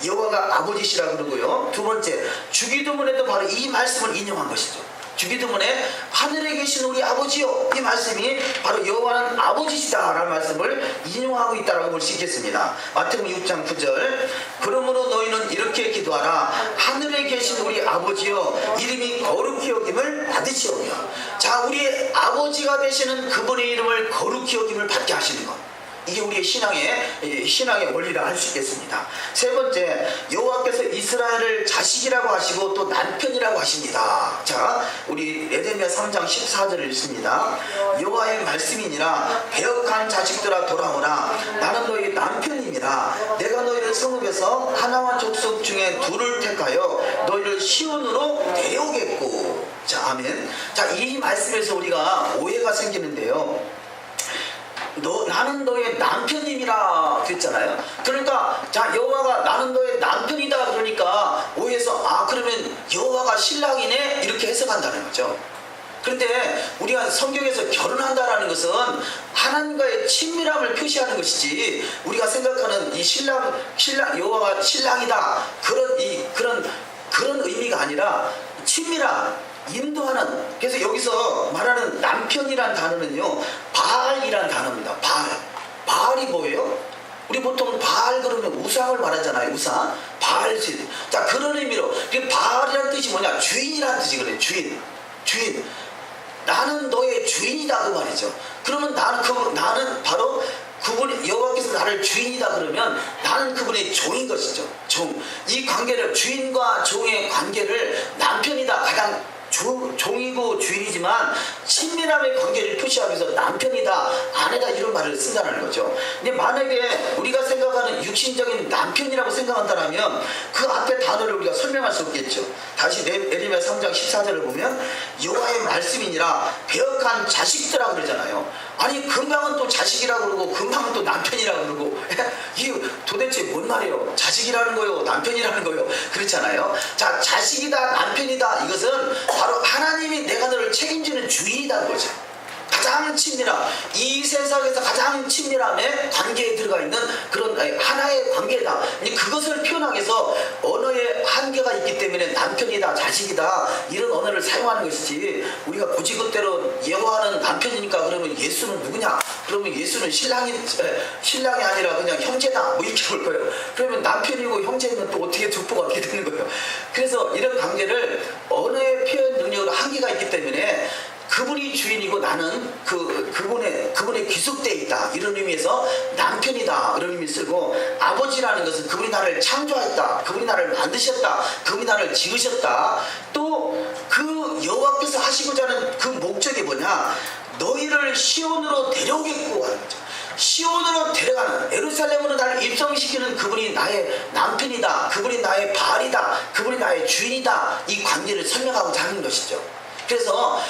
여호와가 아버지시라 그러고요. 두 번째, 주기도문에도 바로 이 말씀을 인용한 것이죠. 주기도문에 하늘에 계신 우리 아버지요, 이 말씀이 바로 여호와는 아버지시다라는 말씀을 인용하고 있다라고 볼 수 있겠습니다. 마태복음 6장 9절 그러므로 너희는 이렇게 기도하라. 하늘에 계신 우리 아버지요, 이름이 거룩히 여김을 받으시오며. 자, 우리 아버지가 되시는 그분의 이름을 거룩히 여김을 받게 하시는 것, 이게 우리의 신앙의 원리라 할 수 있겠습니다. 세 번째, 여호와께서 이스라엘을 자식이라고 하시고 또 남편이라고 하십니다. 자, 우리 에레미야 3장 14절을 읽습니다. 여호와의 말씀이니라 배역한 자식들아 돌아오라. 나는 너희 남편이니라. 내가 너희를 성읍에서 하나와 족속 중에 둘을 택하여 너희를 시온으로 데려오겠고. 자, 아멘. 자, 이 말씀에서 우리가 오해가 생기는데요. 나는 너의 남편님이라 그랬잖아요. 그러니까 자, 여호와가 나는 너의 남편이다 그러니까 오해해서 그러면 여호와가 신랑이네 이렇게 해석한다는 거죠. 그런데 우리가 성경에서 결혼한다라는 것은 하나님과의 친밀함을 표시하는 것이지, 우리가 생각하는 이 신랑 여호와가 신랑이다 그런 의미가 아니라 친밀함, 인도하는. 그래서 여기서 말하는 남편이란 단어는요, 바알이란 단어입니다. 바알이 뭐예요? 우리 보통 바알 그러면 우상을 말하잖아요. 우상, 바알신. 자, 그런 의미로 바알이란 뜻이 뭐냐? 주인이란 뜻이거든요. 주인. 나는 너의 주인이다 그 말이죠. 그러면 나는 바로 그분이, 여호와께서 나를 주인이다 그러면 나는 그분의 종인 것이죠. 종. 이 관계를, 주인과 종의 관계를 남편이다, 가장 종이고 주인이지만 친밀함의 관계를 표시하면서 남편이다, 아내다 이런 말을 쓴다는 거죠. 근데 만약에 우리가 생각하는 육신적인 남편이라고 생각한다면 그 앞에 단어를 우리가 설명할 수 없겠죠. 다시 에레미야 3장 14절을 보면 여호와의 말씀이니라 배역한 자식들이라고 그러잖아요. 아니, 금방은 또 자식이라고 그러고 금방은 또 남편이라고 그러고 이게 도대체 뭔 말이에요? 자식이라는 거요, 남편이라는 거요, 그렇잖아요. 자, 자식이다, 남편이다, 이것은 바로 하나님이 내가 너를 책임지는 주인이라는 거죠. 가장 친밀함, 이 세상에서 가장 친밀함의 관계에 들어가 있는 그런 하나의 관계다. 그것을 표현하기 위해서 언어의 한계가 있기 때문에 남편이다, 자식이다 이런 언어를 사용하는 것이지, 우리가 굳이 그대로 여호와는 남편이니까 그러면 예수는 누구냐? 그러면 예수는 신랑이 아니라 그냥 형제다 뭐 이렇게 볼 거예요. 그러면 남편이고 형제는 또 어떻게 족보가 어떻게 되는 거예요? 그래서 이런 관계를 언어의 표현 능력으로 한계가 있기 때문에 그분이 주인이고 나는 그분의 귀속되어 있다, 이런 의미에서 남편이다 이런 의미 쓰고, 아버지라는 것은 그분이 나를 창조했다, 그분이 나를 만드셨다, 그분이 나를 지으셨다. 또 그 여호와께서 하시고자 하는 그 목적이 뭐냐? 너희를 시온으로 데려오겠고 하는 거죠. 시온으로 데려가는, 예루살렘으로 나를 입성시키는 그분이 나의 남편이다, 그분이 나의 바알이다, 그분이 나의 주인이다, 이 관계를 설명하고자 하는 것이죠. 그래서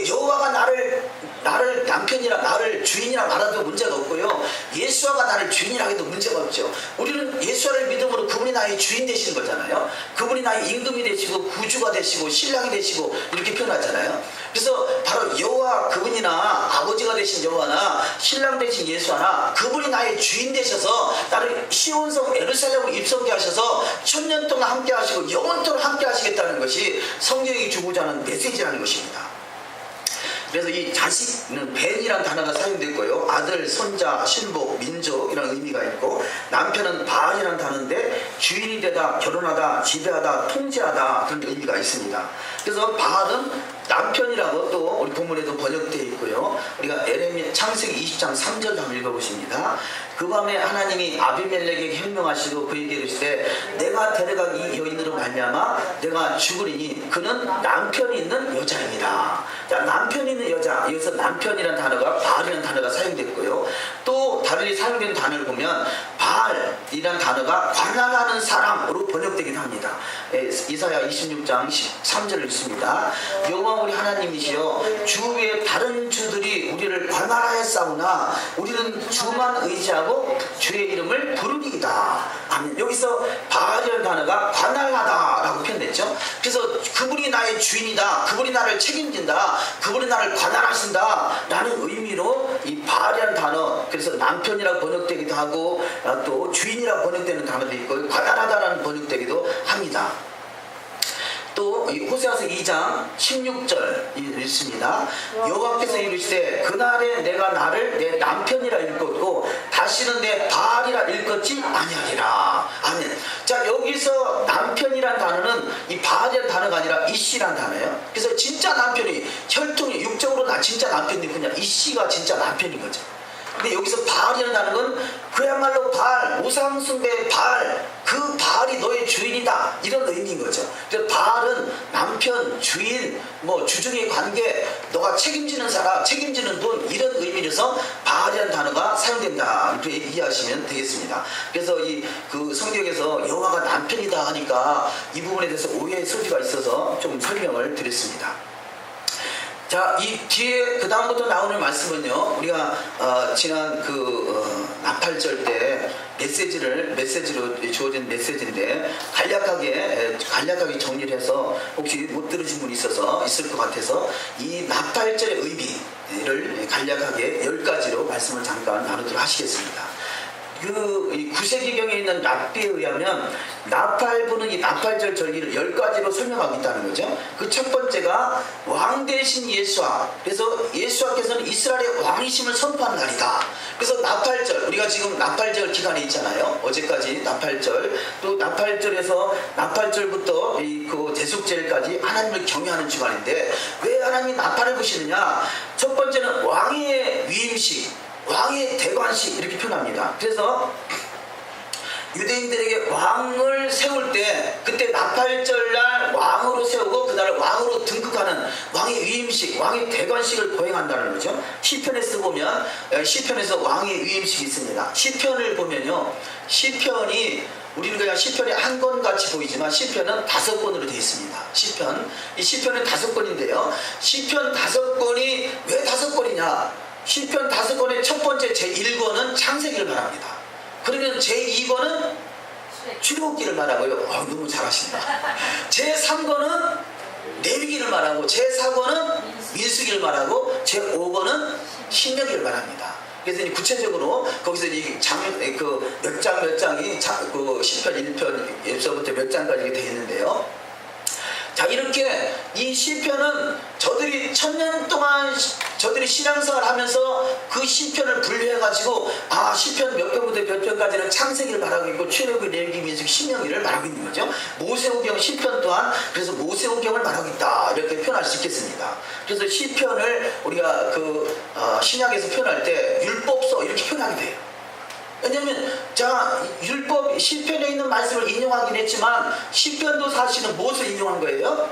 여호와가 나를 남편이라, 나를 주인이라 말해도 문제가 없고요, 예수아가 나를 주인이라 해도 문제가 없죠. 우리는 예수아를 믿음으로 그분이 나의 주인 되시는 거잖아요. 그분이 나의 임금이 되시고 구주가 되시고 신랑이 되시고 이렇게 표현하잖아요. 그래서 바로 여호와, 그분이나 아버지가 되신 여호와나 신랑 되신 예수아나 그분이 나의 주인 되셔서 나를 시온성 예루살렘으로 입성케 하셔서 1000년 동안 함께 하시고 영원토록 함께 하시겠다는 것이 성경이 주고자 하는 메시지라는 것입니다. 그래서 이 자식은 벤이라는 단어가 사용됐고요, 아들, 손자, 신복, 민족 이런 의미가 있고, 남편은 바알이라는 단어인데 주인이 되다, 결혼하다, 지배하다, 통제하다 그런 의미가 있습니다. 그래서 바알은 남편이라고 또 우리 본문에도 번역되어 있고요. 우리가 에레미야 창세기 20장 3절 한번 읽어보십니다. 그 밤에 하나님이 아비멜렉에게 현명하시고 그에게 이르시되 내가 데려간 이 여인으로 말미암아 내가 죽으리니 그는 남편이 있는 여자입니다. 자, 남편이 있는 여자, 여기서 남편이라는 단어가 바알이라는 단어가 사용됐고요. 또 다른 사용된 단어를 보면 바알이라는 단어가 관할하는 사람으로 번역되기도 합니다. 이사야 26장 13절을 읽습니다. 여호와 우리 하나님이시여 주 위에 다른 주들이 우리를 관할하였사오나 우리는 주만 의지하고 주의 이름을 부르리이다. 아멘. 여기서 바알이라는 단어가 관할하다라고 표현됐죠. 그래서 그분이 나의 주인이다, 그분이 나를 책임진다, 그분이 나를 관할하신다 라는 의미로 이 바알이라는 단어, 그래서 남편이라고 번역되기도 하고 또 주인이라고 번역되는 단어도 있고 관할하다라는 번역되기도 합니다. 또 호세아서 2장 16절 읽습니다. 여호와께서 이르시되 그날에 내가 나를 내 남편이라 일컫고 다시는 내 바알이라 일컫지 아니하리라. 아멘. 자, 여기서 남편이란 단어는 이 바알이라는 단어가 아니라 이씨란 단어예요. 그래서 진짜 남편이 혈통이 육적으로 나 진짜 남편이군요. 이씨가 진짜 남편인 거죠. 근데 여기서 바알이라는 단어는 그야말로 바알, 우상숭배의 바알, 그 바알이 너의 주인이다 이런 의미인 거죠. 그래서 바알은 남편, 주인, 뭐 주중의 관계, 너가 책임지는 사람, 책임지는 분 이런 의미에서 바알이라는 단어가 사용된다 이렇게 이해하시면 되겠습니다. 그래서 그 성경에서 여호와가 남편이다 하니까 이 부분에 대해서 오해의 소지가 있어서 좀 설명을 드렸습니다. 자, 이 뒤에 그 다음부터 나오는 말씀은요, 우리가 지난 나팔절 때 메시지로 주어진 메시지인데 간략하게 정리를 해서 혹시 못 들으신 분이 있을 것 같아서 이 나팔절의 의미를 간략하게 10가지로 말씀을 잠깐 나누도록 하시겠습니다. 구세기경에 있는 랍비에 의하면 나팔 부는 이 나팔절 절기를 10가지로 설명하고 있다는 거죠. 그 첫 번째가 왕 대신 예수와, 그래서 예수와께서는 이스라엘의 왕이심을 선포한 날이다. 그래서 나팔절, 우리가 지금 나팔절 기간에 있잖아요. 어제까지 나팔절, 또 나팔절부터 그 대속절까지 하나님을 경외하는 주간인데 왜 하나님이 나팔을 부시느냐? 첫 번째는 왕의 위임식, 왕의 대관식 이렇게 표현합니다. 그래서 유대인들에게 왕을 세울 때 그때 나팔절날 왕으로 세우고 그날을 왕으로 등극하는 왕의 위임식, 왕의 대관식을 거행한다는 거죠. 시편에서 보면 시편에서 왕의 위임식이 있습니다. 시편을 보면요, 시편이 우리는 그냥 시편이 한 권같이 보이지만 시편은 5권으로 되어 있습니다. 이 시편은 5권인데요. 시편 5권이 왜 5권이냐? 시편 5권의 첫 번째 제1권은 창세기를 말합니다. 그러면 제2권은 출애굽기를 말하고요. 너무 잘하신다. 제3권은 레위기를 말하고 제4권은 민수기를 말하고 제5권은 신명기를 말합니다. 그래서 구체적으로 거기서 몇 장이 시편 1편에서부터 몇 장까지 되어 있는데요. 자, 이렇게 이 시편은 저들이 1000년 동안 저들이 신앙생활을 하면서 그 시편을 분류해가지고 시편 몇 편부터 몇 편까지는 창세기를 말하고 있고 출애굽기, 레위기, 민수기, 신명기를 말하고 있는 거죠. 모세오경 시편 또한 그래서 모세오경을 말하고 있다 이렇게 표현할 수 있겠습니다. 그래서 시편을 우리가 신약에서 표현할 때 율법서 이렇게 표현하게 돼요. 왜냐하면 율법 시편에 있는 말씀을 인용하긴 했지만 시편도 사실은 무엇을 인용한 거예요?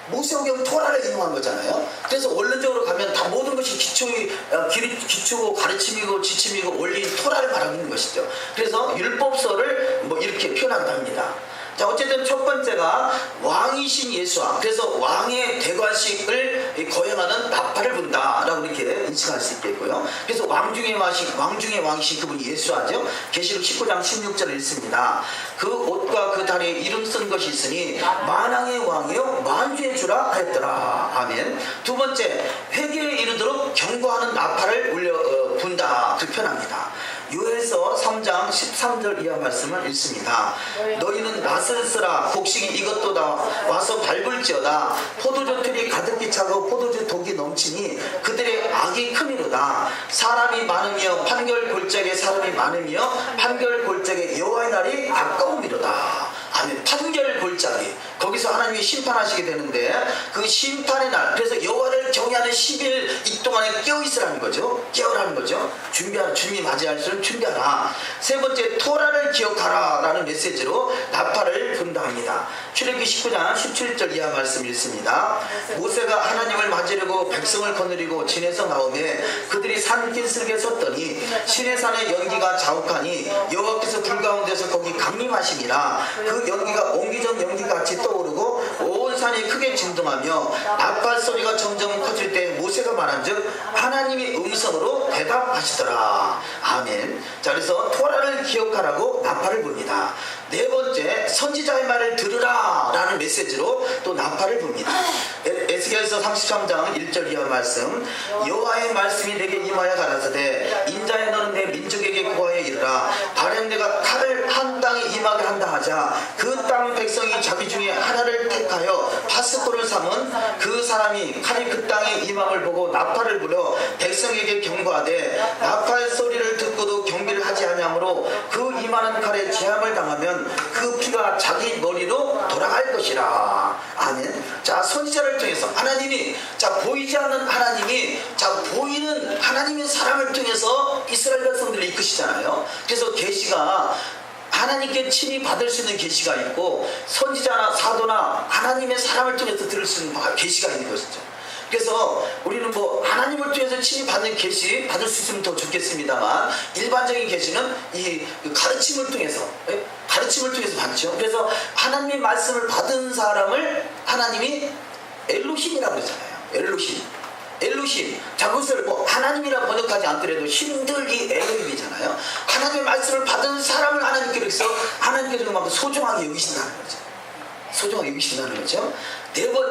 모세오경 토라를 인용한 거잖아요. 그래서 원론적으로 가면 다 모든 것이 기초고 가르침이고 지침이고 원리인 토라를 말하고 있는 것이죠. 그래서 율법서를 이렇게 표현한다 합니다. 자, 어쨌든 첫 번째가 왕이신 예수와, 그래서 왕의 대관식을 거행하는 나팔을 분다라고 이렇게 인식할 수 있겠고요. 그래서 왕 중의 왕이신 그분이 예수하죠. 계시록 19장 16절을 읽습니다. 그 옷과 그 다리에 이름 쓴 것이 있으니 만왕의 왕이요 만주의 주라 하였더라. 아멘. 두 번째, 회개에 이르도록 경고하는 나팔을 분다 그렇게 표현합니다. 요엘서 3장 13절 이하 말씀을 읽습니다. 너희는 낫을 쓰라. 곡식이 이것도다. 와서 밟을지어다. 포도주 틀이 가득히 차고 포도주 독이 넘치니 그들의 악이 크미로다. 사람이 많으며 판결 골짜기에 사람이 많으며 판결 골짜기에 여호와의 날이 가까움이로다. 아멘. 판결 골짜기. 거기서 하나님이 심판하시게 되는데 그 심판의 날, 그래서 여호와를 경외하는 10일 이 동안에 깨어있으라는 거죠. 깨어라는 거죠. 준비하라. 주님이 맞이할 수는 준비하라. 세 번째, 토라를 기억하라 라는 메시지로 나팔을 분다 합니다. 출애굽기 19장 17절 이하 말씀 읽습니다. 모세가 하나님을 맞으려고 백성을 거느리고 진에서 나오매 그들이 산 길석에 섰더니 시내산의 연기가 자욱하니 여호와께서 불 가운데서 거기 강림하심이라. 그 연기가 옹기적 연기같이 떠오르고 온 산이 크게 진동하며 나팔 소리가 점점 커질 때 모세가 말한즉 하나님이 음성으로 대답하시더라. 아멘. 자, 그래서 토라를 기억하라고 나팔을 붑니다. 네 번째, 선지자의 말을 들으라 라는 메시지로 또 나팔을 붑니다. 에스겔서 33장 1절 이하 말씀. 여호와의 말씀이 내게 임하여 가라사대 인자의 너는 내 민족에게 고하여 이르라. 가령 내가 칼을 한 땅에 임하게 한다 하자 그 땅 백성이 자기 중에 하나를 택하여 파스코를 삼은 그 사람이 칼이 그 땅에 임함을 보고 나팔을 불어 백성에게 경고하되 나팔 소리를 듣고도 경비를 하지 아니하므로 그 임하는 칼에 제함을 당하면 그 피가 자기 머리로 돌아갈 것이라. 아멘. 자, 선지자를 통해서 하나님이, 자, 보이지 않는 하나님이, 자, 보이는 하나님의 사람을 통해서 이스라엘 백성들을 이끄시잖아요. 그래서 계시가 하나님께 친히 받을 수 있는 계시가 있고 선지자나 사도나 하나님의 사람을 통해서 들을 수 있는 계시가 있는 것이죠. 그래서 우리는 뭐 하나님을 통해서 친히 받는 계시 받을 수 있으면 더 좋겠습니다만 일반적인 계시는 이 가르침을 통해서 받죠. 그래서 하나님의 말씀을 받은 사람을 하나님이 엘로힘이라고 그러잖아요. 엘로힘. 자, 그것을 뭐 하나님이라 번역하지 않더라도 힘들기 엘로힘이잖아요. 하나님의 말씀을 받은 사람을 하나님께서 그만큼 소중하게 여기신다는 거죠.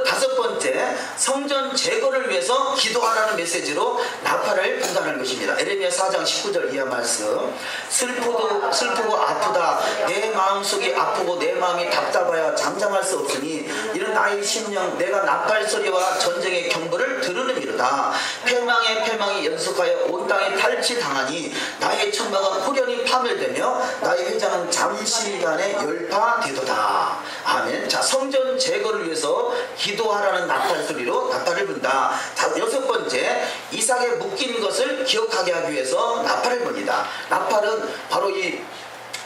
다섯 번째, 성전 제거를 위해서 기도하라는 메시지로 나팔을 분다는 것입니다. 에레미야 4장 19절 이하 말씀. 슬프고 아프다. 내 마음속이 아프고 내 마음이 답답하여 잠잠할 수 없으니 이런 나의 심령 내가 나팔 소리와 전쟁의 경보를 들으느니로다. 패망이 연속하여 온 땅에 탈취당하니 나의 천막은 후련히 파멸되며 나의 회장은 잠시간에 열파되도다. 아멘. 자, 성전 제거를 위해서 기도하라는 나팔 소리로 나팔을 분다. 여섯 번째, 이삭에 묶인 것을 기억하게 하기 위해서 나팔을 붑니다. 나팔은 바로 이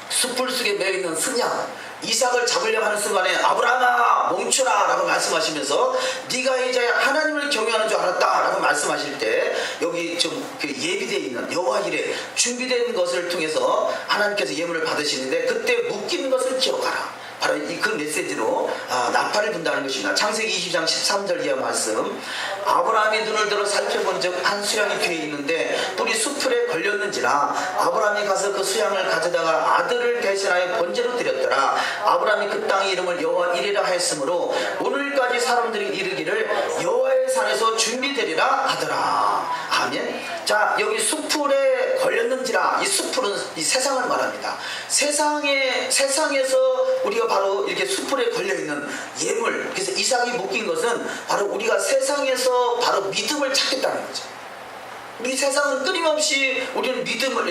숯불 속에 매여있는 승양, 이삭을 잡으려고 하는 순간에 아브라함아 멈추라 라고 말씀하시면서 네가 이제 하나님을 경외하는 줄 알았다 라고 말씀하실 때 여기 좀 예비되어 있는 여호와 이레 준비된 것을 통해서 하나님께서 예물을 받으시는데 그때 묶인 것을 기억하라. 바로 그 메시지로 나팔을 분다는 것입니다. 창세기 20장 13절 이하 말씀. 아브라함이 눈을 들어 살펴본 적 한 수양이 뒤에 있는데 뿔이 수풀에 걸렸는지라 아브라함이 가서 그 수양을 가져다가 아들을 대신하여 번제로 드렸더라. 아브라함이 그 땅의 이름을 여호와 이레라 하였으므로 오늘까지 사람들이 이르기를 여호와의 산에서 준비되리라 하더라. 아멘. 자, 여기 수풀에 걸렸는지라, 이 수풀은 이 세상을 말합니다. 세상에서 우리가 바로 이렇게 수풀에 걸려있는 예물, 그래서 이삭이 묶인 것은 바로 우리가 세상에서 바로 믿음을 찾겠다는 거죠. 우리 세상은 끊임없이 우리는 믿음을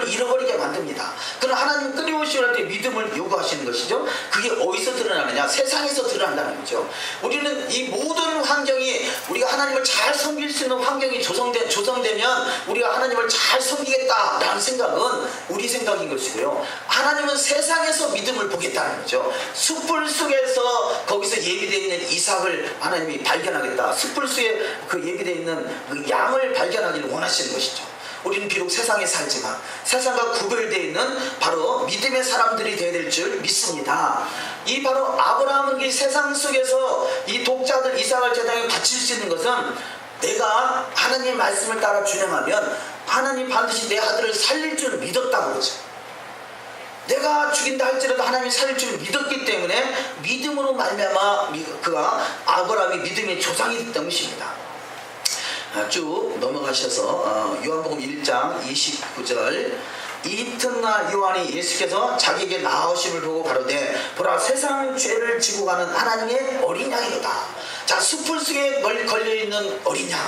잃어버리게 만듭니다. 그러나 하나님은 끊임없이 우리한테 믿음을 요구하시는 것이죠. 그게 어디서 드러나느냐? 세상에서 드러난다는 거죠. 우리는 이 모든 환경이 우리가 하나님을 잘 섬길 수 있는 환경이 조성되면 우리가 하나님을 잘 섬기겠다라는 생각은 우리 생각인 것이고요. 하나님은 세상에서 믿음을 보겠다는 거죠. 숯불 속에서 거기서 예비되어 있는 이삭을 하나님이 발견하겠다. 숯불 속에 그 예비되어 있는 그 양을 발견하기를 원하시는 것이죠. 우리는 비록 세상에 살지만 세상과 구별되어 있는 바로 믿음의 사람들이 되어야 될 줄 믿습니다. 이 바로 아브라함은 이 세상 속에서 이 독자들 이삭을 제단에 바칠 수 있는 것은 내가 하나님의 말씀을 따라 준행하면 하나님 반드시 내 아들을 살릴 줄 믿었다고 그러죠. 내가 죽인다 할지라도 하나님이 살릴 줄 믿었기 때문에 믿음으로 말미암아 그가 아브라함이 믿음의 조상이 됐던 것입니다. 쭉 넘어가셔서 요한복음 1장 29절. 이튿날 요한이 예수께서 자기에게 나오심을 보고 가로되 보라 세상 죄를 지고 가는 하나님의 어린 양이로다. 자, 숯불 속에 걸려있는 어린 양,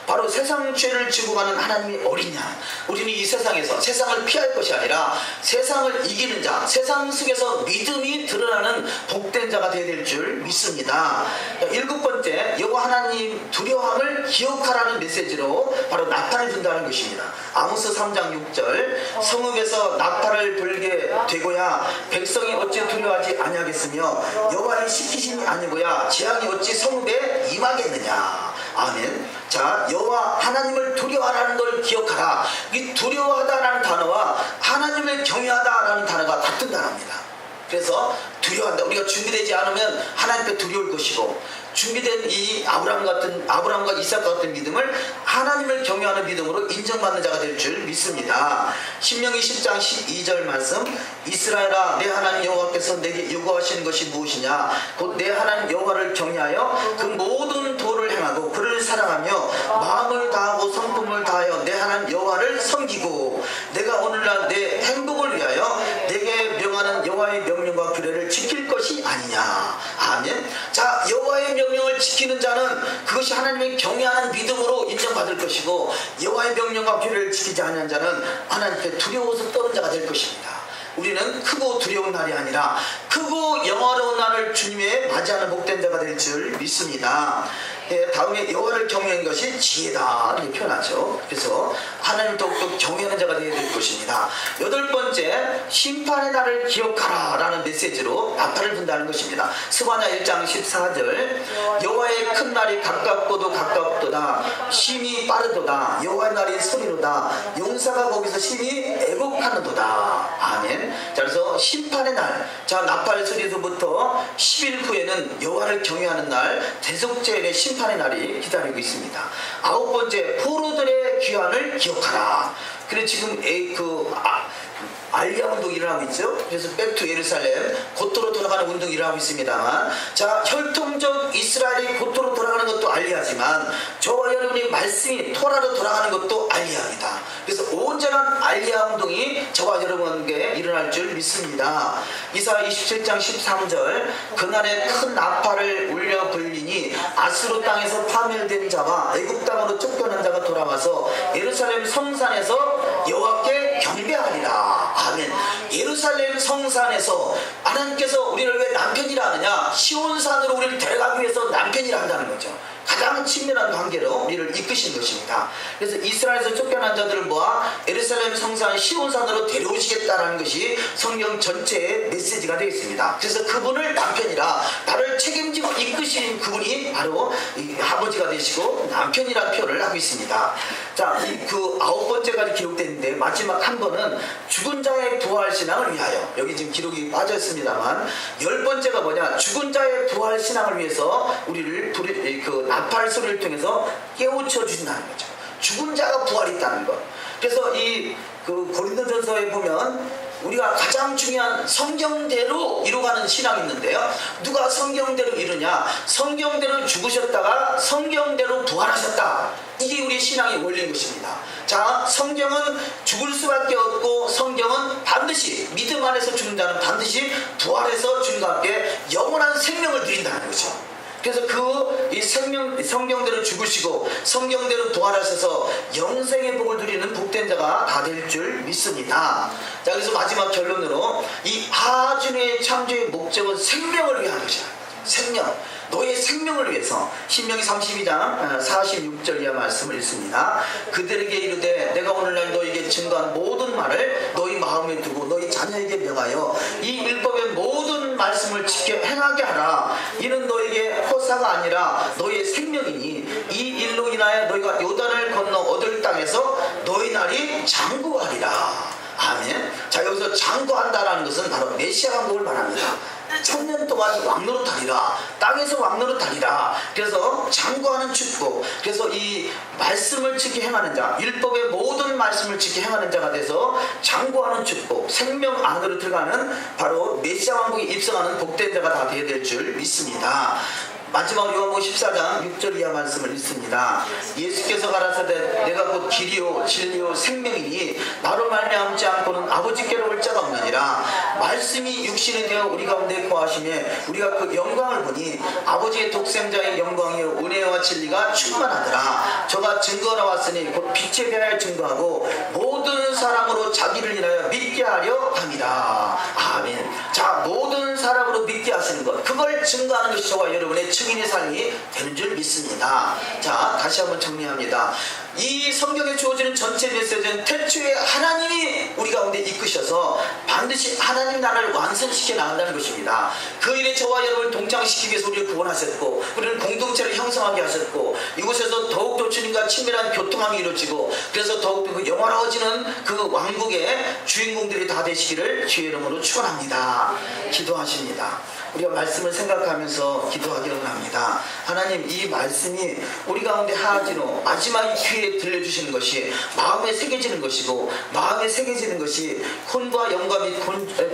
바로 세상 죄를 지고 가는 하나님이 어린 양. 우리는 이 세상에서 세상을 피할 것이 아니라 세상을 이기는 자, 세상 속에서 믿음이 드러나는 복된 자가 되어야 될 줄 믿습니다. 7번째, 여호와 하나님 두려움을 기억하라는 메시지로 바로 나팔을 분다는 것입니다. 아모스 3장 6절, 성읍에서 나팔을 불게 되고야 백성이 어찌 두려워하지 아니하겠으며 여호와의 시키심이 아니고야 재앙이 어찌 성읍에 임하겠느냐. 아멘. 자, 여호와 하나님을 두려워하라는 걸 기억하라. 이 두려워하다라는 단어와 하나님을 경외하다라는 단어가 같은 단어입니다. 그래서 두려워한다. 우리가 준비되지 않으면 하나님께 두려울 것이고, 준비된 이 아브라함과 이삭 같은 믿음을 하나님을 경외하는 믿음으로 인정받는 자가 될 줄 믿습니다. 신명기 10장 12절 말씀, 이스라엘아 내 하나님 여호와께서 내게 요구하시는 것이 무엇이냐. 곧 내 하나님 여호와를 경외하여 그 모든 도를 행하고 그를 사랑하며 마음을 다하고 성품을 다하여 내 하나님 여호와를 섬기고 내가 오늘날 내 행복을 위하여 내게 명하는 여호와의 명령과 규례를 지킬 것이 아니냐. 아멘. 자, 여호와의 명령을 지키는 자는 그것이 하나님의 경외하는 믿음으로 인정받을 것이고, 여호와의 명령과 규례를 지키지 않는 자는 하나님께 두려워서 떠는 자가 될 것입니다. 우리는 크고 두려운 날이 아니라 크고 영화로운 날을 주님의 맞이하는 복된 자가 될 줄 믿습니다. 다음에 여호와를 경외하는 것이 지혜다 이렇게 표현하죠. 그래서 하나님을 더욱더 경외하는 자가 되어야 될 것입니다. 8번째, 심판의 날을 기억하라 라는 메시지로 나팔을 분다는 것입니다. 스바냐 1장 14절, 여호와의 큰 날이 가깝고도 가깝도다. 심히 빠르도다. 여호와의 날이 소리로다. 용사가 거기서 심히 애곡하는도다. 아멘. 자, 그래서 심판의 날, 자, 나팔 소리로부터 10일 후에는 여호와를 경외하는 날, 대속죄의 심판의 날이 기다리고 있습니다. 9번째, 포로들의 귀환을 기억하라. 그래 지금 알리아 운동이 일어나고 있죠. 그래서 백투 예루살렘, 곧도로 돌아가는 운동이 일어나고 있습니다만, 자, 혈통적 이스라엘이 곧도로 돌아가는 것도 알리아지만 저와 여러분이 말씀이 토라로 돌아가는 것도 알리아입니다. 그래서 온전한 알리아 운동이 저와 여러분에게 일어날 줄 믿습니다. 이사야 27장 13절, 그날에 큰 나팔을 울려 불리니 아수르 땅에서 파멸된 자와 애굽 땅으로 쫓겨난 자가 돌아와서 예루살렘 성산에서 여호와께 경배하리라. 아멘. 예루살렘 성산에서 하나님께서 우리를 왜 남편이라 하느냐? 시온산으로 우리를 데려가기 위해서 남편이라 한다는 거죠. 가장 친밀한 관계로 우리를 이끄신 것입니다. 그래서 이스라엘에서 쫓겨난 자들을 모아 예루살렘 성산 시온산으로 데려오시겠다라는 것이 성경 전체의 메시지가 되겠습니다. 그래서 그분을 남편이라, 나를 책임지고 이끄신 그분이 바로 이 아버지가 되시고 남편이라는 표현을 하고 있습니다. 자, 그 9번째까지 기록되는데 마지막 한 번은 죽은 자의 부활 신앙을 위하여, 여기 지금 기록이 빠져 있습니다만 10번째가 뭐냐? 죽은 자의 부활 신앙을 위해서 우리를 나팔 소리를 통해서 깨우쳐 주신다는 거죠. 죽은 자가 부활이 있다는 것. 그래서 고린도전서에 보면 우리가 가장 중요한 성경대로 이루어가는 신앙이 있는데요. 누가 성경대로 이루냐? 성경대로 죽으셨다가 성경대로 부활하셨다. 이게 우리 신앙의 원리인 것입니다. 자, 성경은 죽을 수밖에 없고 성경은 반드시 믿음 안에서 죽는 자는 반드시 부활해서 주님과 함께 영원한 생명을 누린다는 거죠. 그래서 이 성경대로 죽으시고 성경대로 부활하셔서 영생의 복을 누리는 복된 자가 다 될 줄 믿습니다. 자, 그래서 마지막 결론으로 이 하준의 창조의 목적은 생명을 위한 것이다. 생명, 너의 생명을 위해서. 신명기 32장 46절 이하 말씀을 읽습니다. 그들에게 이르되 내가 오늘날 너에게 증거한 모든 말을 너희 마음에 두고 너희 자녀에게 명하여 이 율법의 모든 말씀을 지켜 행하게 하라. 이는 너에게 허사가 아니라 너의 생명이니 이 일로 인하여 너희가 요단을 건너 얻을 땅에서 너희 날이 장구하리라. 아멘. 자, 여기서 장구한다라는 것은 바로 메시아 왕국을 말합니다. 1000년 동안 왕노릇하리라. 땅에서 왕노릇하리라. 그래서 장구하는 축복. 그래서 이 말씀을 지켜 행하는 자, 율법의 모든 말씀을 지켜 행하는 자가 돼서 장구하는 축복, 생명 안으로 들어가는 바로 메시아 왕국에 입성하는 복된 자가 다 되어야 될 줄 믿습니다. 마지막 요한복음 14장 6절 이하 말씀을 읽습니다. 예수께서 가라사대 내가 곧 길이요 진리요 생명이니 나로 말미암지 않고는 아버지께로 올 자가 없느니라. 말씀이 육신이 되어 우리 가운데 거하시며 우리가 그 영광을 보니 아버지의 독생자의 영광이요 은혜와 진리가 충만하더라. 저가 증거하러 왔으니 곧 빛에 대하여 증거하고 모든 사람으로 자기를 인하여 믿게 하려 함이라. 아멘. 자, 모든 사람으로 믿게 하시는 것, 그걸 증거하는 것이 저와 여러분의 증인의 삶이 되는 줄 믿습니다. 자, 다시 한번 정리합니다. 이 성경에 주어지는 전체 메시지는 태초에 하나님이 우리 가운데 이끄셔서 반드시 하나님 나라를 완성시켜 나간다는 것입니다. 그 일에 저와 여러분을 동참시키기 위해서 우리를 구원하셨고 우리는 공동체를 형성하게 하셨고 이곳에서 더욱더 주님과 친밀한 교통함이 이루어지고 그래서 더욱더 그 영화로워지는 그 왕국의 주인공들이 다 되시기를 주의 이름으로 축원합니다. 기도하십니다. 우리가 말씀을 생각하면서 기도하기를 합니다. 하나님, 이 말씀이 우리 가운데 하나지로 마지막 귀에 들려주시는 것이 마음에 새겨지는 것이고 마음에 새겨지는 것이 혼과 영과 및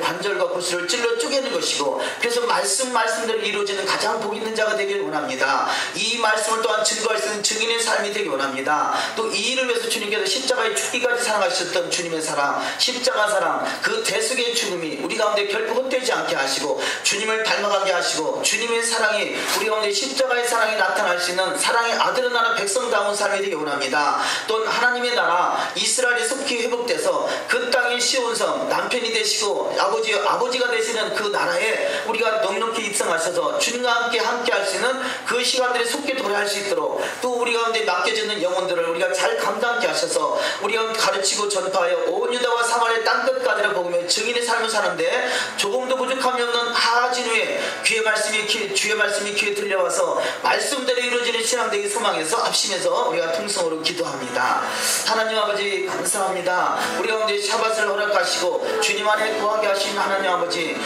관절과 구슬을 찔러 쪼개는 것이고 그래서 말씀대로 이루어지는 가장 복 있는 자가 되길 원합니다. 이 말씀을 또한 증거할 수 있는 증인의 삶이 되길 원합니다. 또 이 일을 위해서 주님께서 십자가에 죽기까지 사랑하셨던 주님의 사랑, 십자가 사랑, 그 대속의 죽음이 우리 가운데 결코 헛되지 않게 하시고 주님을 닮아가게 하시고 주님의 사랑이 우리 가운데 십자가의 사랑이 나타날 수 있는 사랑의 아들의 나라 백성다운 삶이 되기 원합니다. 또 하나님의 나라 이스라엘이 속히 회복돼서 그 땅의 시온성 남편이 되시고 아버지가 되시는 그 나라에 우리가 넉넉히 입성하셔서 주님과 함께 할 수 있는 그 시간들이 속히 도래할 수 있도록 또 우리 가운데 맡겨지는 영혼들을 우리가 잘 감당케 하셔서 우리가 가르치고 전파하여 온 유다와 사마리아 땅끝까지를 복음의 증인의 삶을 사는데 조금도 부족함이 없는 하진 후에 주의 말씀이 귀에 들려와서 말씀대로 이루어지는 신앙되기 소망에서 합심해서 우리가 통성으로 기도합니다. 하나님 아버지 감사합니다. 우리 가운데 샤밧을 허락하시고 주님 안에 거하게 하신 하나님 아버지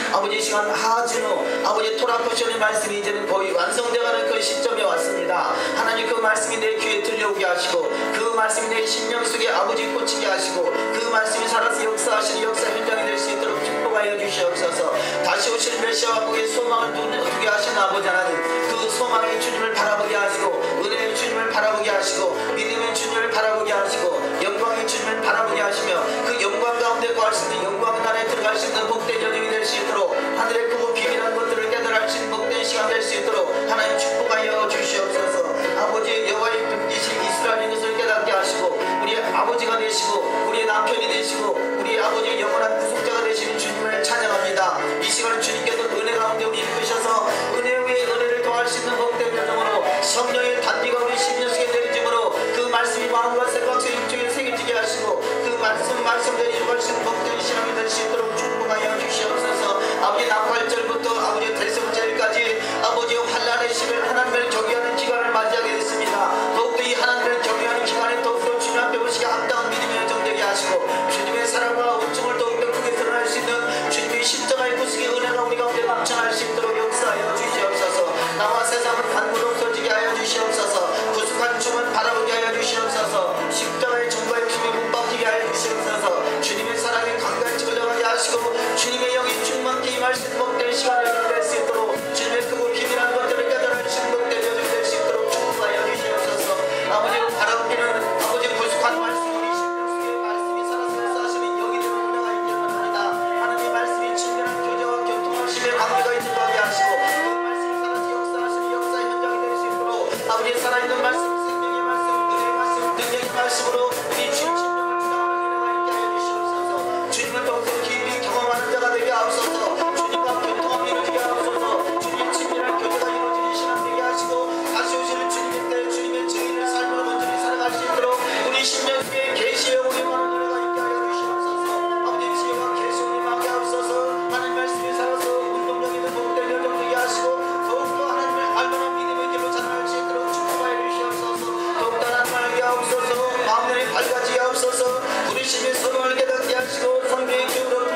시간 하진 후 아버지 토라코션의 말씀이 이제는 거의 완성되어가는 그 시점에 왔습니다. 하나님 그 말씀이 내 귀에 들려오게 하시고 그 말씀이 내 심령 속에 아버지 꽂히게 하시고 그 말씀이 살아서 역사하시는 역사 현장이 될 수 있도록 축복하여 주시옵소서. 다시 오시는 메시아 왕국의 소망을 두게 하신 아버지 하나님, 그 소망의 주님을 바라보게 하시고 은혜의 주님을 바라보게 하시고 믿음의 주님을 바라보게 하시고 영광의 주님을 바라보게 하시며 그 영광 가운데 거할 수 있는 영광 나라에 들어갈 수 있는 복된 여정이 될 수 있도록 하늘의 크고 비밀한 것들을 깨달을 수 있는 복된 시간 될 수 있도록 하나님 축복하여 주시옵소서. 아버지 여호와의 분기신 이스라엘인 것을 깨닫게 하시고 우리의 아버지가 되시고 우리의 남편이 되시고 우리의 아버지의 영원한 구속자가 되시는 주님을 찬양합니다. 이 시간은 주님께서 은혜 가운데 우리 이끄셔서 은혜 위에 은혜를 더할 수 있는 복된 여정으로 성령의 단비가 우리 심령 속에 내리짐으로 그 말씀이 마음과 생각 속에 육중에 새겨지게 하시고 그 말씀대로 이루어갈 수 있는 복된 신앙이 될 수 있도록 축복하여 주시옵소서. 아버지 나팔절부터 아버지 대성절까지 아버지의 환난의 시를 하나님을 경외하는 기간을 맞이하게 됐습니다. 더욱더 이 하나님을 경외하는 기간에 더욱더 주님 앞에 오시게 합당한 믿음의 여정되게 하시고 주님의 사랑과 은총을 더욱더 크게 드러날 수 있는 주님의 십자가의 구속의 은혜가 우리 가운데 넘쳐날 수 있도록 역사하여 주시옵소서. 나와 세상은 단무로 없어지게 하여 주시옵소서. 구속한 춤은 바라보게 하여 주시옵소서. 십자가의 정과의 힘이 못 박히게 하여 주시옵소서. 주님의 사랑에 강간치 걸려가게 하시고 주님의 영이 충만케 임할 수 있는 복된 시간을 낼 수 있도록 주님의 크고 기밀한 것들을 깨달을 수 있는 복된 여정이 될 수 있도록 축복하여 주시옵소서. 아버지를 바라보기는 아버지 구속한 말씀 우리 심령 속에 말씀이 살아서 역사하시는 영이 되는 은혜가 있기를 원합니다. 하나님의 말씀이 친밀한 교제와 교통하심의 관계가 있는 거 하게 하시고 그 말씀이 살아서 역사하시는 역사 현장이 될 수 있도록 아버지의 살아있는 말씀 생명의 말씀 은혜의 말씀 능력의 말씀으로 우리 주님 심령을 주장하는 은혜가 있게 하여 주시옵소서. 주님을 더욱더 깊이 경험하는 자가 되게 하옵소서. 주님과 교통함이 이루어지게 하옵소서. 주님의 친밀한 교제가 이루어지는 신앙 되게 하시고 다시 오시는 주님의 때 주님의 증인을 삶으로 온전히 살아갈 수 있도록 우리 심령 속에 계시의 영혼이 많은 은혜가 있게 하여 주시옵소서. 아버지 지혜와 계시를 임하게 하옵소서. 하나님 말씀이 살아서 운동력 있는 복된 여정 되게 하시고 더욱더 하나님을 알고는 믿음의 길로 자라날 수 있도록 축복하여 주시옵소서. 더욱더 하나님을 알게 하옵소서. 마음들이 밝아지게 하옵소서. 우리 심의 소망을 깨닫게 하시고 성령의 기울어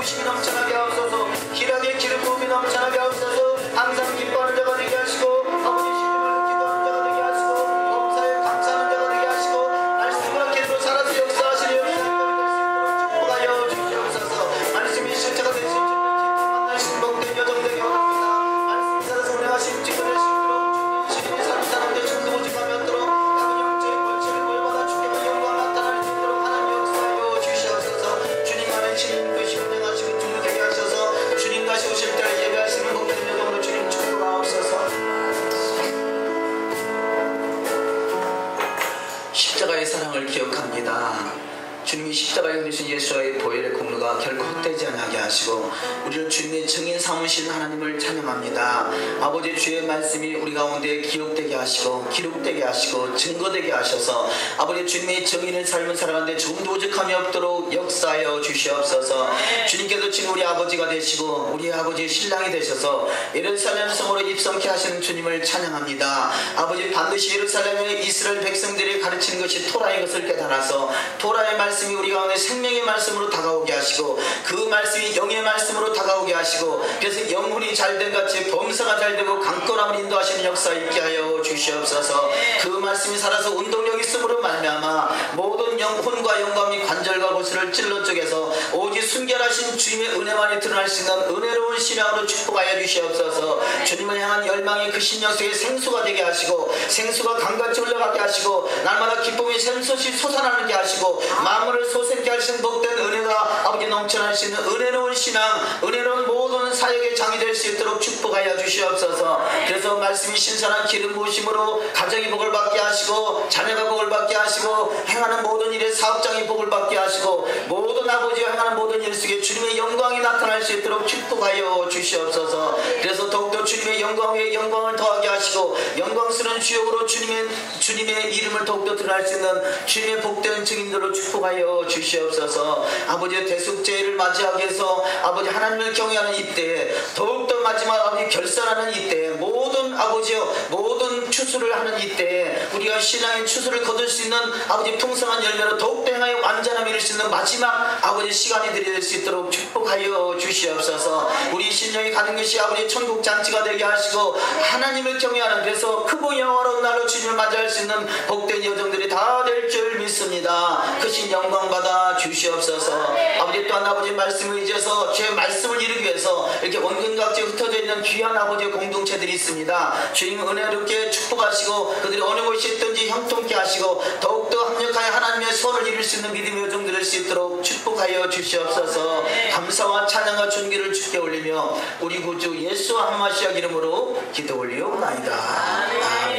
부심이 넘쳐나게 하옵소서. 기락의 기름 부음이 넘쳐나게 하옵소서. 항상 기뻐하는 자가 되게 하시고 아버지 신임을 기도하는 자가 되게 하시고 범사에 감사하는 자가 되게 하시고 말씀과 기도로 살아서 역사하시려 축복하여 주시옵소서. 말씀이 실체가 되신 주님 만나신 복된 여정 되게 원합니다. 말씀이 살아서 운행하신 직분을 시도록 주님 삶 사람들 충성 오직하며 도록 다른 영적인 권세를 보여받아 주께만 영광 나타날 수 있도록 하나님 역사하여 주시옵소서. 주님 안에 주님 것이 운행하시고 주님 되게 하셔서 주님 다시 오실 때를 예배하시는 복된 여정으로 주님 축복하옵소서. 십자가의 사랑을 기억합니다. 주님이 십자가에 흘리신 예수와의 보혈의 공로가 결코 헛되지 않게 하시고 우리를 주님의 증인 삼으신 하나님을 찬양합니다. 아버지 주의 말씀이 우리 가운데 기록되게 하시고 기록되게 하시고 증거되게 하셔서 아버지 주님의 증인을 삶을 살아가는데 조금도 오직함이 없도록 역사하여 주시옵소서. 주님께서 지금 우리 아버지가 되시고 우리 아버지의 신랑이 되셔서 예루살렘 성으로 입성케 하시는 주님을 찬양합니다. 아버지 반드시 예루살렘의 이스라엘 백성들이 가르치는 것이 토라인 것을 깨달아서 토라의 말씀이 우리 가운데 생명의 말씀으로 다가오게 하시고 그 말씀이 영의 말씀으로 다가오게 하시고 그래서 영혼이 잘된 같이 범사가 잘되고 강건함을 인도하시는 역사 있게 하여 주시옵소서. 그 말씀이 살아서 운동력 있음으로 말미암아 모든 영혼과 영감이 관절과 고스를 찔러 쪼개서 오직 순결하신 주님의 은혜만이 드러날 수 있는 은혜로운 신앙으로 축복하여 주시옵소서. 주님을 향한 열망이 그 신령 속에 생수가 되게 하시고 생수가 강같이 흘러가게 하시고 날마다 기쁨이 샘솟이 솟아나게 하시고 마음을 솟게 하시는 복된 은혜가 아버지 넘쳐나시는 은혜로운 신앙 은혜로운 모든 사역의 장이 될 수 있도록 축복하여 주시옵소서. 그래서 말씀이 신선한 기름 부으심으로 가정이 복을 받게 하시고 자녀가 복을 받게 하시고 행하는 모든 일에 사업장이 복을 받게 하시고 모든 아버지가 행하는 모든 일 속에 주님의 영광이 나타날 수 있도록 축복하여 주시옵소서. 그래서 더욱더 주님의 영광 위에 영광을 더하게 하시고 영광스러운 주역으로 주님의 이름을 더욱더 드러날 수 있는 주님의 복된 증인들로 축복하여 주시옵소서. 아버지의 대속죄를 맞이하기 위해서 아버지 하나님을 경외하는 이때에 더욱더 마지막 아버지 결산하는 이때에 모든 아버지여 모든 추수를 하는 이때에 우리가 신앙의 추수를 거둘 수 있는 아버지 풍성한 열매로 더욱더 행하여 완전함을 이룰 수 있는 마지막 아버지 시간이 될 수 있도록 축복하여 주시옵소서. 우리 신령이 가는 것이 아버지 천국 잔치가 되게 하시고 하나님을 경외하는 그래서 크고 영화로운 날로 주님을 맞이할 수 있는 복된 여정들이 다 될 줄 믿습니다. 그 신 영광 받아 주시옵소서. 아버지 또한 아버지 말씀을 잊어서 제 말씀을 이루기 위해서 이렇게 원근각지에 흩어져 있는 귀한 아버지의 공동체들이 있습니다. 주님 은혜롭게 축복하시고 그들이 어느 곳에 있든지 형통케 하시고 더욱더 합력하여 하나님의 소원을 이룰 수 있는 믿음의 여정 될 수 있도록 축복하여 주시옵소서. 감사와 찬양과 존귀를 주께 올리며 우리 구주 예수 한마시아 이름으로 기도 올리옵나이다. 아멘.